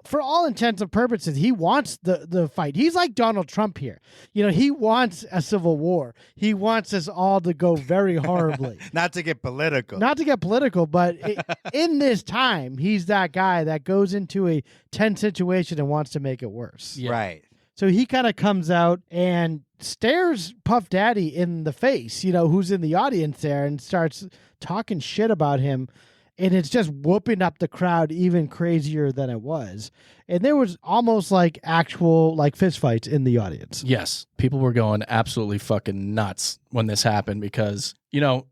for all intents and purposes, he wants the fight. He's like Donald Trump here. You know, he wants a civil war. He wants us all to go very horribly. Not to get political. Not to get political, but in this time, he's that guy that goes into a tense situation and wants to make it worse. Yeah. Right. So he kind of comes out and stares Puff Daddy in the face, you know, who's in the audience there, and starts talking shit about him. And it's just whooping up the crowd even crazier than it was. And there was almost like actual like fistfights in the audience. Yes. People were going absolutely fucking nuts when this happened because,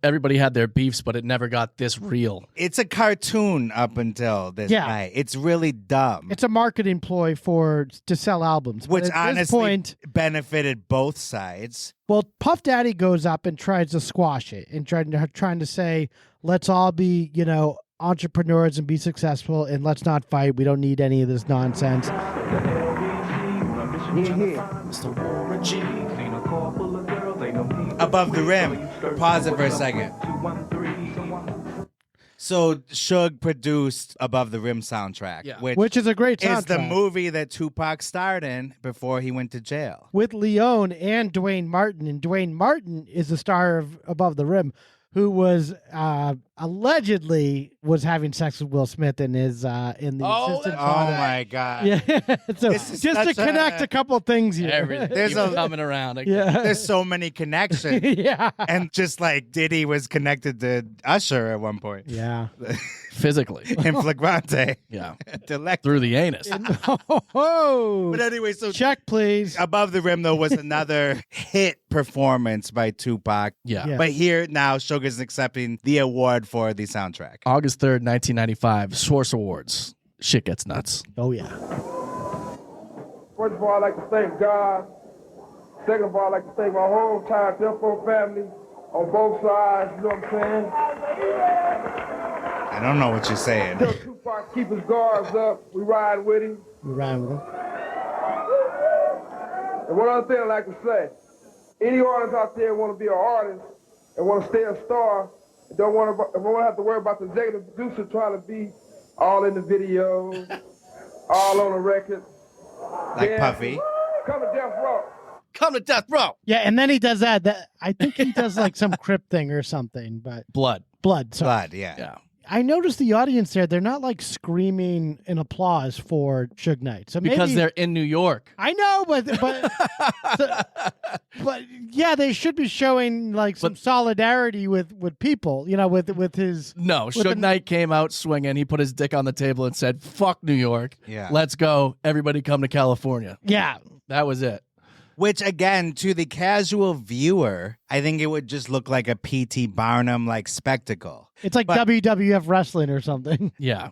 everybody had their beefs, but it never got this real. It's a cartoon up until this night. It's really dumb. It's a marketing ploy to sell albums. Which But at honestly this point, benefited both sides. well, Puff Daddy goes up and tries to squash it and trying to say, let's all be, entrepreneurs and be successful, and let's not fight. We don't need any of this nonsense. Above the Rim. Pause it for a second. So Suge produced Above the Rim soundtrack, Which is a great soundtrack. Is the movie that Tupac starred in before he went to jail. With Leone and Dwayne Martin. And Dwayne Martin is the star of Above the Rim, who was allegedly was having sex with Will Smith in his in the assistant. Oh my God! Yeah, so just to connect a couple of things here. Everything coming around. Yeah, there's so many connections. Yeah, and just like Diddy was connected to Usher at one point. Yeah, physically in flagrante. Yeah, through the anus. But anyway, so check please. Above the Rim though was another hit performance by Tupac. Yeah. But here now Suge is accepting the award for the soundtrack. August 3rd, 1995, Source Awards. Shit gets nuts. Oh, yeah. First of all, I'd like to thank God. Second of all, I'd like to thank my whole entire Death Row family on both sides. You know what I'm saying? I don't know what you're saying. Tell Tupac keep his guards up. We ride with him. We ride with him. And one other thing I'd like to say. Any artist out there want to be an artist and want to stay a star, don't want to have to worry about the executive producer trying to be all in the videos, all on the record. Like Puffy. Come to Death Row. Come to Death Row. Yeah, and then he does that. I think he does like some crypt thing or something, but Blood. Sorry. Yeah. I noticed the audience there, they're not like screaming in applause for Suge Knight. So because maybe, they're in New York. I know, but yeah, they should be showing like some solidarity with people, with his. No, Suge Knight came out swinging. He put his dick on the table and said, "Fuck New York. Yeah. Let's go. Everybody come to California." Yeah. That was it. Which, again, to the casual viewer, I think it would just look like a P.T. Barnum-like spectacle. It's like WWF wrestling or something. Yeah.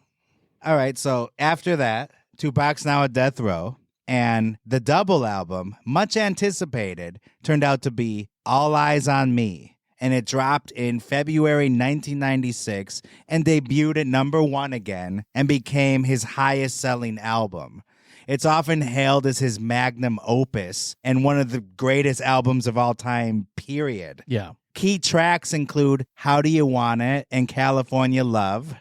All right, so after that, Tupac's now at Death Row, and the double album, much anticipated, turned out to be All Eyes on Me, and it dropped in February 1996 and debuted at #1 again and became his highest-selling album. It's often hailed as his magnum opus and one of the greatest albums of all time, period. Yeah. Key tracks include How Do You Want It and California Love,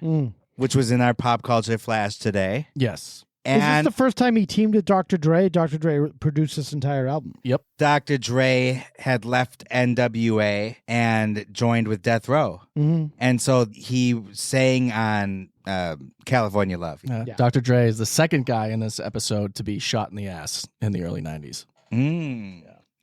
which was in our pop culture flash today. Yes. Is And this the first time he teamed with Dr. Dre? Dr. Dre produced this entire album. Yep. Dr. Dre had left NWA and joined with Death Row. Mm-hmm. And so he sang on California Love. Dr. Dre is the second guy in this episode to be shot in the ass in the early 90s.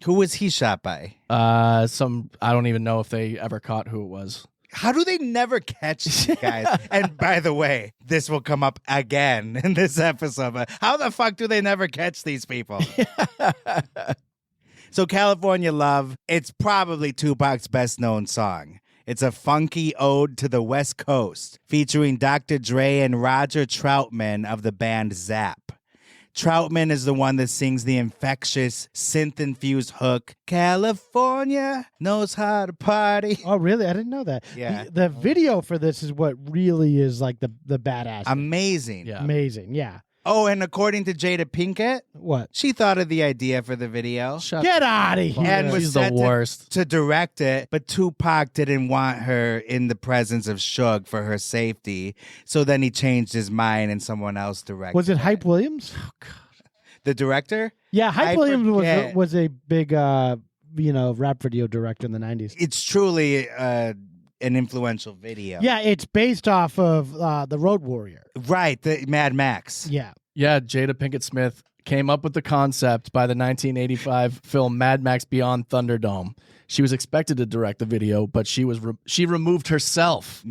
Who was he shot by? I don't even know if they ever caught who it was. How do they never catch these guys? And by the way, this will come up again in this episode, but how the fuck do they never catch these people? So California Love, it's probably Tupac's best known song. It's a funky ode to the West Coast, featuring Dr. Dre and Roger Troutman of the band Zapp. Troutman is the one that sings the infectious synth-infused hook, California knows how to party. Oh, really? I didn't know that. Yeah. The video for this is what really is like the badass. Amazing. Yeah. Amazing, yeah. Oh, and according to Jada Pinkett, what? She thought of the idea for the video. Get out of here. And was She's the set worst. to direct it, but Tupac didn't want her in the presence of Suge for her safety. So then he changed his mind and someone else directed. Was it Hype Williams? Oh, God. The director? Yeah, Hype I Williams forget. was a big rap video director in the 90s. It's truly an influential video. Yeah, it's based off of The Road Warrior. Right, the Mad Max. Yeah. Yeah, Jada Pinkett Smith came up with the concept by the 1985 film Mad Max Beyond Thunderdome. She was expected to direct the video, but she removed herself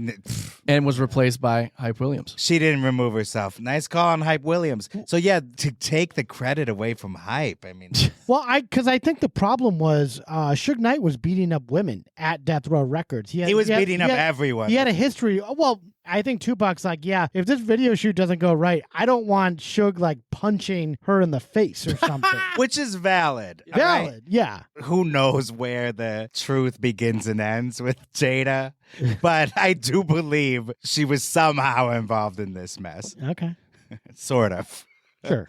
and was replaced by Hype Williams. She didn't remove herself. Nice call on Hype Williams. So yeah, to take the credit away from Hype, I mean. Well, because I think the problem was Suge Knight was beating up women at Death Row Records. He was beating up everyone. He had a history. Well, I think Tupac's like, yeah, if this video shoot doesn't go right, I don't want Suge like punching her in the face or something. Which is valid. Valid, right? yeah. Who knows where the truth begins and ends with Jada? But I do believe she was somehow involved in this mess. Okay. Sort of. Sure.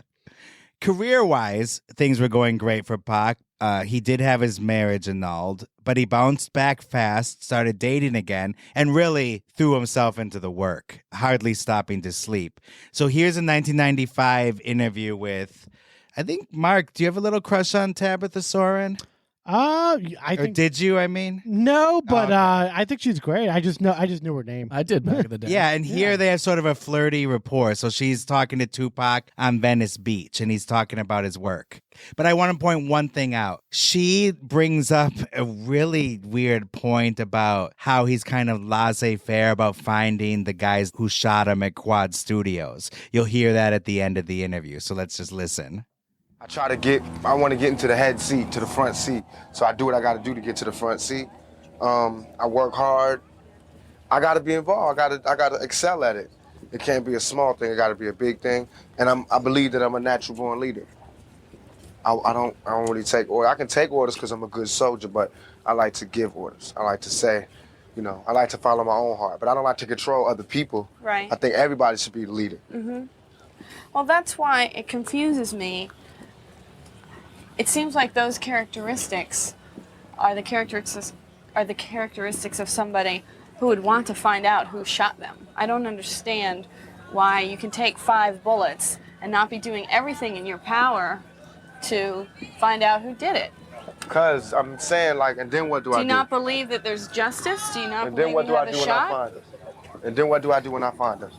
Career-wise, things were going great for Pac. He did have his marriage annulled, but he bounced back fast, started dating again, and really threw himself into the work, hardly stopping to sleep. So here's a 1995 interview with, I think, Mark, do you have a little crush on Tabitha Soren? Or did you, I mean? No, but I think she's great. I just knew her name. I did back in the day. Yeah, and here they have sort of a flirty rapport. So she's talking to Tupac on Venice Beach, and he's talking about his work. But I want to point one thing out. She brings up a really weird point about how he's kind of laissez-faire about finding the guys who shot him at Quad Studios. You'll hear that at the end of the interview, so let's just listen. I want to get into the head seat, to the front seat. So I do what I got to do to get to the front seat. I work hard. I got to be involved. I got to excel at it. It can't be a small thing. It got to be a big thing. And I believe that I'm a natural born leader. I don't really take orders. I can take orders because I'm a good soldier, but I like to give orders. I like to say, I like to follow my own heart, but I don't like to control other people. Right. I think everybody should be the leader. Mm-hmm. Well, that's why it confuses me. It seems like those characteristics are the characteristics of somebody who would want to find out who shot them. I don't understand why you can take 5 bullets and not be doing everything in your power to find out who did it. Because I'm saying, and then what do I do? Do you not believe that there's justice? Do you not and believe then what you do have I do a when shot? I find them? And then what do I do when I find them?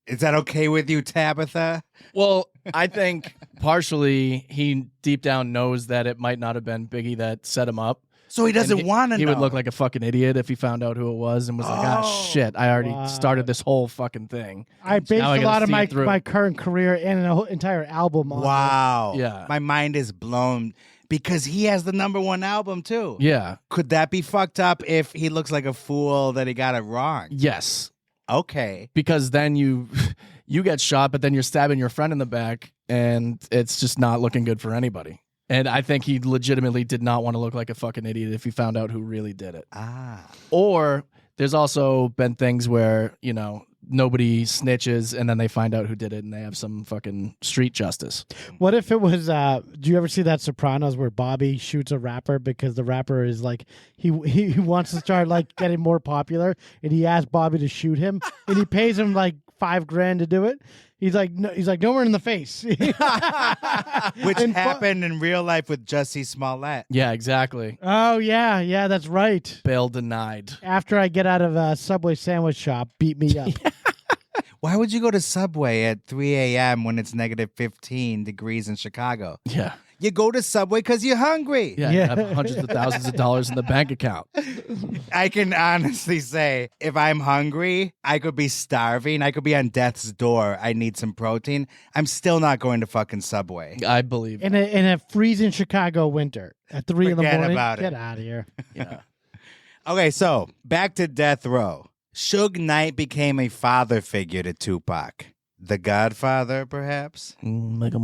Is that okay with you, Tabitha? Well, I think partially he deep down knows that it might not have been Biggie that set him up. So he doesn't want to know. He would look like a fucking idiot if he found out who it was and was like, shit, I already started this whole fucking thing. I based a lot of my my current career and an entire album on it. Wow. Yeah. My mind is blown because he has the #1 album too. Yeah. Could that be fucked up if he looks like a fool that he got it wrong? Yes. Okay. Because then you get shot, but then you're stabbing your friend in the back, and it's just not looking good for anybody. And I think he legitimately did not want to look like a fucking idiot if he found out who really did it. Or there's also been things where, nobody snitches and then they find out who did it and they have some fucking street justice. What if it was, do you ever see that Sopranos where Bobby shoots a rapper because the rapper is like, he wants to start getting more popular and he asks Bobby to shoot him and he pays him $5,000 to do it? He's like, nowhere in the face. Which happened in real life with Jussie Smollett. Yeah, exactly. Oh, yeah, that's right. Bail denied. After I get out of a Subway sandwich shop, beat me up. Why would you go to Subway at 3 a.m. when it's negative 15 degrees in Chicago? Yeah. You go to Subway because you're hungry. Yeah, you have hundreds of thousands of dollars in the bank account. I can honestly say, if I'm hungry, I could be starving. I could be on death's door. I need some protein. I'm still not going to fucking Subway. I believe in a freezing Chicago winter at 3 in the Forget morning. about it. Get out of here. Yeah. Okay, so back to Death Row. Suge Knight became a father figure to Tupac. The Godfather, perhaps? They would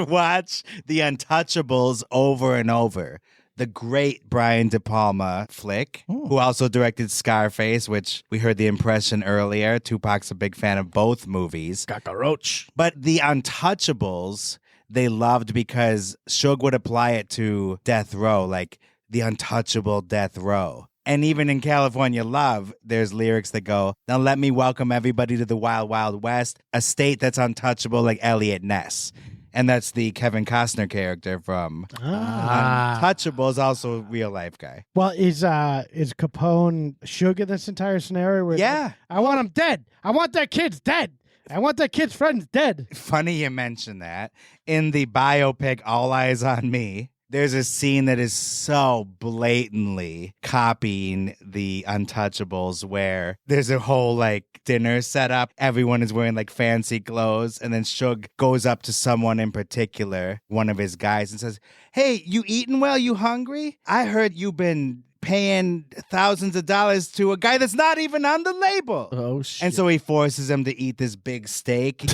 watch The Untouchables over and over. The great Brian De Palma flick, who also directed Scarface, which we heard the impression earlier. Tupac's a big fan of both movies. Cockroach. But The Untouchables, they loved because Suge would apply it to Death Row, like the untouchable Death Row. And even in California Love, there's lyrics that go, now let me welcome everybody to the Wild Wild West, a state that's untouchable like Elliot Ness. And that's the Kevin Costner character from Untouchables, also a real life guy. Well, is Capone Suge in this entire scenario? Where Yeah. I want him dead. I want that kid's dead. I want that kid's friends dead. Funny you mention that. In the biopic All Eyes on Me, There's a scene that is so blatantly copying the Untouchables where there's a whole like dinner set up. Everyone is wearing like fancy clothes. And then Suge goes up to someone in particular, one of his guys, and says, "Hey, you eating well? You hungry? I heard you've been paying thousands of dollars to a guy that's not even on the label." Oh, shit. And so he forces him to eat this big steak.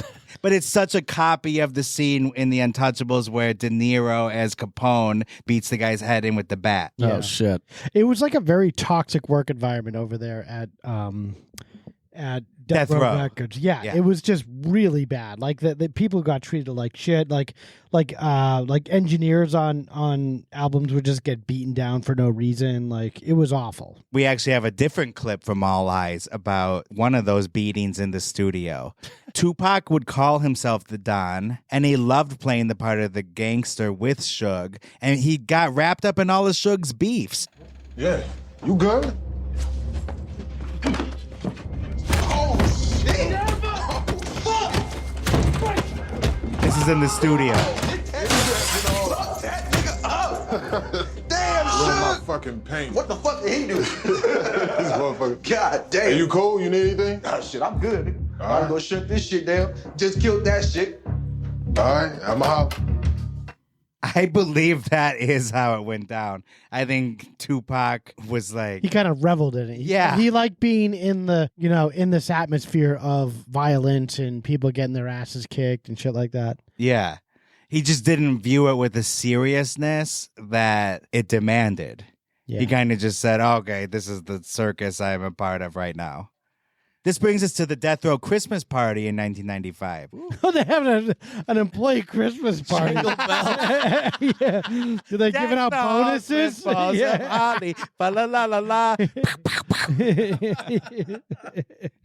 But it's such a copy of the scene in The Untouchables where De Niro as Capone beats the guy's head in with the bat. Oh, shit. It was like a very toxic work environment over there at Death Row Records. Yeah, it was just really bad. Like the people got treated like shit. Like engineers on albums would just get beaten down for no reason. Like it was awful. We actually have a different clip from All Eyes about one of those beatings in the studio. Tupac would call himself the Don, and he loved playing the part of the gangster with Suge, and he got wrapped up in all of Suge's beefs. Yeah, you good? This is in the studio. Damn, my fucking pain. What the fuck did he do? This motherfucker. God damn. Are you cool? You need anything? Oh, shit, I'm good, nigga. All I'm right. gonna shut this shit down. Just killed that shit. All right, I'm out. I believe that is how it went down. I think Tupac was like... He kind of reveled in it. He liked being in the, in this atmosphere of violence and people getting their asses kicked and shit like that. Yeah. He just didn't view it with the seriousness that it demanded. Yeah. He kind of just said, okay, this is the circus I'm a part of right now. This brings us to the Death Row Christmas party in 1995. Oh, they have an employee Christmas party. Jingle bells. Yeah. Do they giving out bonuses? Holly. Fa la la la la.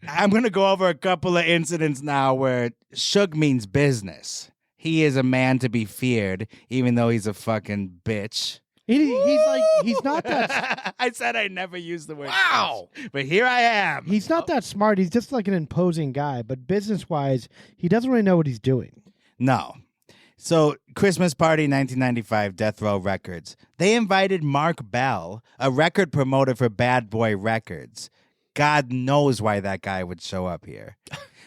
I'm going to go over a couple of incidents now where Suge means business. He is a man to be feared, even though he's a fucking bitch. He's not that. I said I never used the word. Wow, but here I am. He's not that smart. He's just like an imposing guy. But business wise, he doesn't really know what he's doing. No. So Christmas party 1995, Death Row Records. They invited Mark Bell, a record promoter for Bad Boy Records. God knows why that guy would show up here.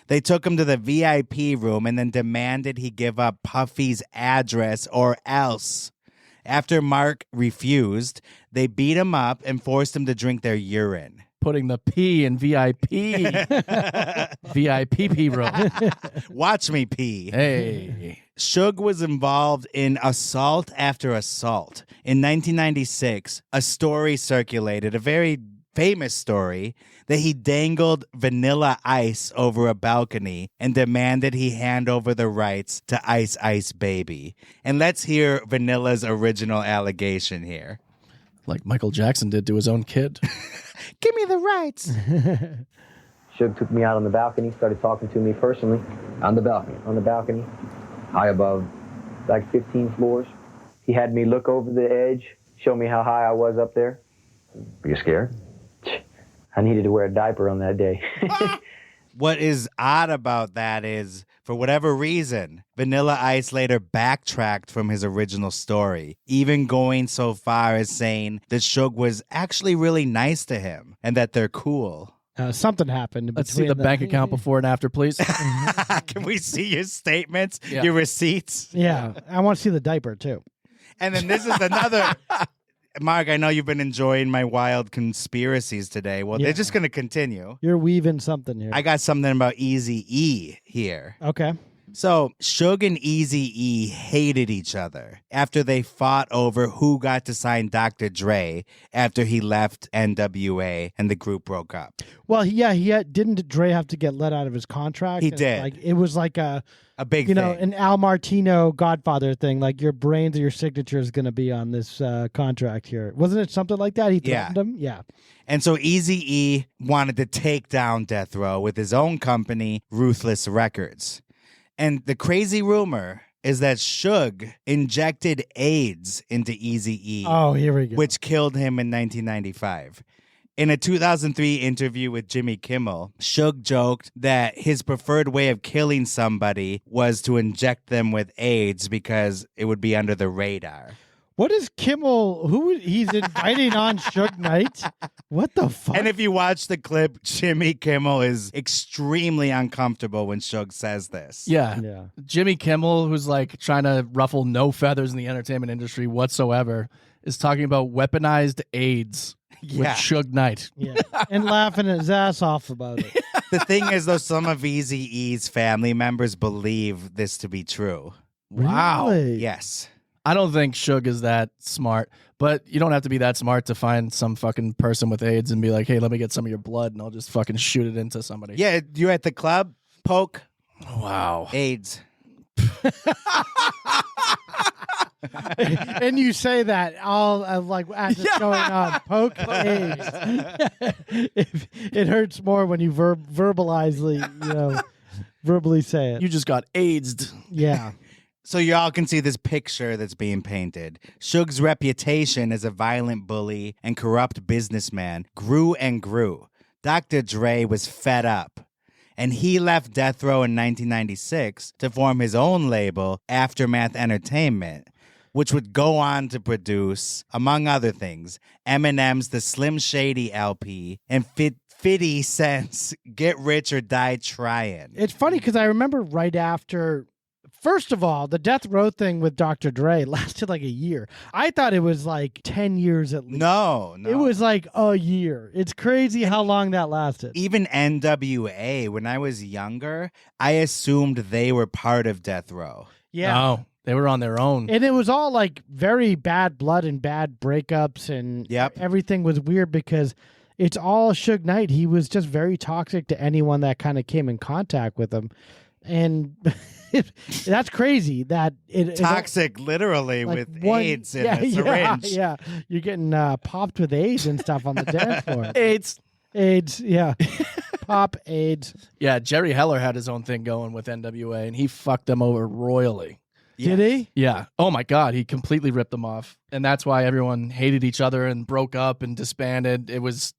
They took him to the VIP room and then demanded he give up Puffy's address or else. After Mark refused, they beat him up and forced him to drink their urine. Putting the P in VIP. VIP room. Watch me pee. Hey. Suge was involved in assault after assault. In 1996, a story circulated, a very famous story, that he dangled Vanilla Ice over a balcony and demanded he hand over the rights to Ice Ice Baby. And let's hear Vanilla's original allegation here. Like Michael Jackson did to his own kid. Give me the rights. Suge took me out on the balcony, started talking to me personally. On the balcony? On the balcony, high above, like 15 floors. He had me look over the edge, show me how high I was up there. Were you scared? I needed to wear a diaper on that day. What is odd about that is, for whatever reason, Vanilla Ice later backtracked from his original story, even going so far as saying that Suge was actually really nice to him and that they're cool. Something happened. Let's see the bank account before and after, please. Can we see your statements, your receipts? Yeah, I want to see the diaper too. And then this is another... Mark, I know you've been enjoying my wild conspiracies today. Well, they're just going to continue. You're weaving something here. I got something about Eazy-E here. Okay. So, Suge and Eazy-E hated each other after they fought over who got to sign Dr. Dre after he left NWA and the group broke up. Well, didn't Dre have to get let out of his contract? He did. Like it was like a big thing. An Al Martino Godfather thing. Like your brains or your signature is going to be on this contract here. Wasn't it something like that? He threatened him? Yeah. And so Eazy-E wanted to take down Death Row with his own company, Ruthless Records. And the crazy rumor is that Suge injected AIDS into Eazy-E. Oh, here we go. Which killed him in 1995. In a 2003 interview with Jimmy Kimmel, Suge joked that his preferred way of killing somebody was to inject them with AIDS because it would be under the radar. What is Kimmel? He's inviting on Suge Knight? What the fuck? And if you watch the clip, Jimmy Kimmel is extremely uncomfortable when Suge says this. Yeah. Jimmy Kimmel, who's like trying to ruffle no feathers in the entertainment industry whatsoever, is talking about weaponized AIDS with Suge Knight. Yeah. And laughing his ass off about it. The thing is, though, some of Eazy-E's family members believe this to be true. Wow. Really? Yes. I don't think Suge is that smart, but you don't have to be that smart to find some fucking person with AIDS and be like, hey, let me get some of your blood and I'll just fucking shoot it into somebody. Yeah, you're at the club, poke. Wow. AIDS. And you say that all of like as it's going on, poke AIDS. It hurts more when you verbally say it. You just got AIDS'd. Yeah. So you all can see this picture that's being painted. Suge's reputation as a violent bully and corrupt businessman grew and grew. Dr. Dre was fed up, and he left Death Row in 1996 to form his own label, Aftermath Entertainment, which would go on to produce, among other things, Eminem's The Slim Shady LP and 50 Cent's Get Rich or Die Tryin'. It's funny because I remember right after... First of all, the Death Row thing with Dr. Dre lasted like a year. I thought it was like 10 years at least. No. It was like a year. It's crazy how long that lasted. Even NWA, when I was younger, I assumed they were part of Death Row. Yeah. No, they were on their own. And it was all like very bad blood and bad breakups, and everything was weird because it's all Suge Knight. He was just very toxic to anyone that kind of came in contact with him. And... that's crazy that toxic literally like with AIDS in a syringe. Yeah, you're getting popped with AIDS and stuff on the dance floor. AIDS, yeah. Pop AIDS. Yeah, Jerry Heller had his own thing going with NWA, and he fucked them over royally. Did he? Yeah. Oh my God, he completely ripped them off, and that's why everyone hated each other and broke up and disbanded. It was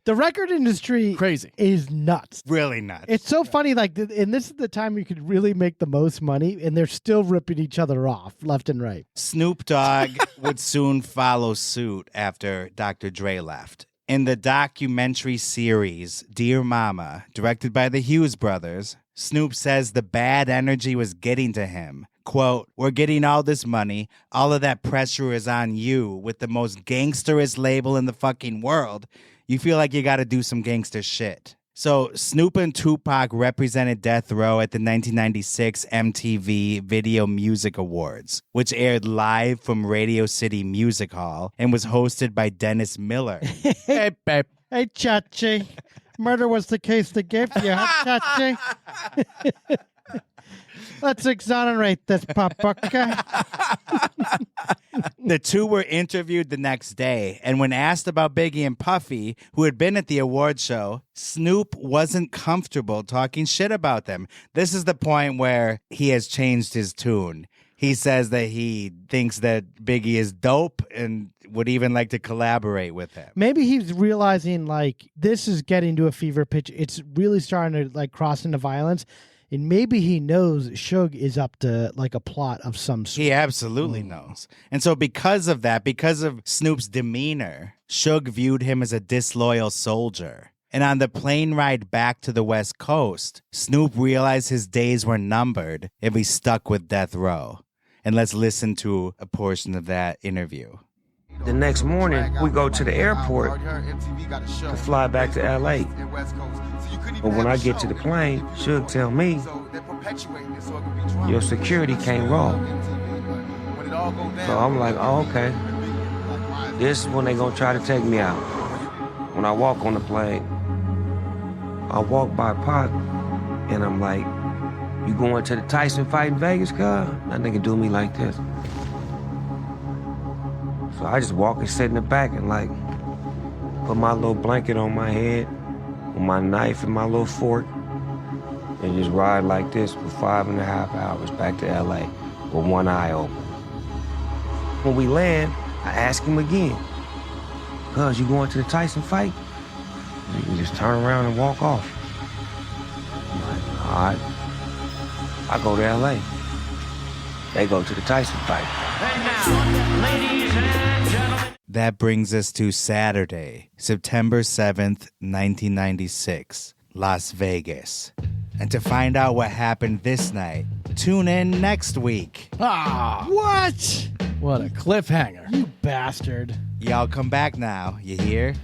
the record industry crazy. Is nuts. Really nuts. It's so funny. Like, and this is the time you could really make the most money, and they're still ripping each other off left and right. Snoop Dogg would soon follow suit after Dr. Dre left. In the documentary series Dear Mama, directed by the Hughes brothers, Snoop says the bad energy was getting to him. Quote, we're getting all this money. All of that pressure is on you with the most gangsterist label in the fucking world. You feel like you got to do some gangster shit. So Snoop and Tupac represented Death Row at the 1996 MTV Video Music Awards, which aired live from Radio City Music Hall and was hosted by Dennis Miller. Hey, babe. Hey, Chachi. Murder was the case they gave you, huh, Chachi? Let's exonerate this papuka. The two were interviewed the next day, and when asked about Biggie and Puffy, who had been at the award show, Snoop wasn't comfortable talking shit about them. This is the point where he has changed his tune. He says that he thinks that Biggie is dope and would even like to collaborate with him. Maybe he's realizing, like, this is getting to a fever pitch. It's really starting to, like, cross into violence. And maybe he knows Suge is up to like a plot of some sort. He absolutely knows. And so because of that, because of Snoop's demeanor, Suge viewed him as a disloyal soldier. And on the plane ride back to the West Coast, Snoop realized his days were numbered if he stuck with Death Row. And let's listen to a portion of that interview. The next morning, we go to the airport to fly back to LA. But when I get to the plane, Suge tell me, your security came wrong. So I'm like, oh, okay. This is when they gonna try to take me out. When I walk on the plane, I walk by Pac, and I'm like, you going to the Tyson fight in Vegas, cuz? That nigga do me like this. So I just walk and sit in the back and like, put my little blanket on my head, with my knife and my little fork, and just ride like this for 5.5 hours back to LA with one eye open. When we land, I ask him again, cuz, you going to the Tyson fight? And he just turn around and walk off. I'm like, all right. I go to LA. They go to the Tyson fight. And now, ladies That brings us to Saturday, September 7th, 1996, Las Vegas. And to find out what happened this night, tune in next week. Ah, What? what a cliffhanger. You bastard. Y'all come back now, you hear?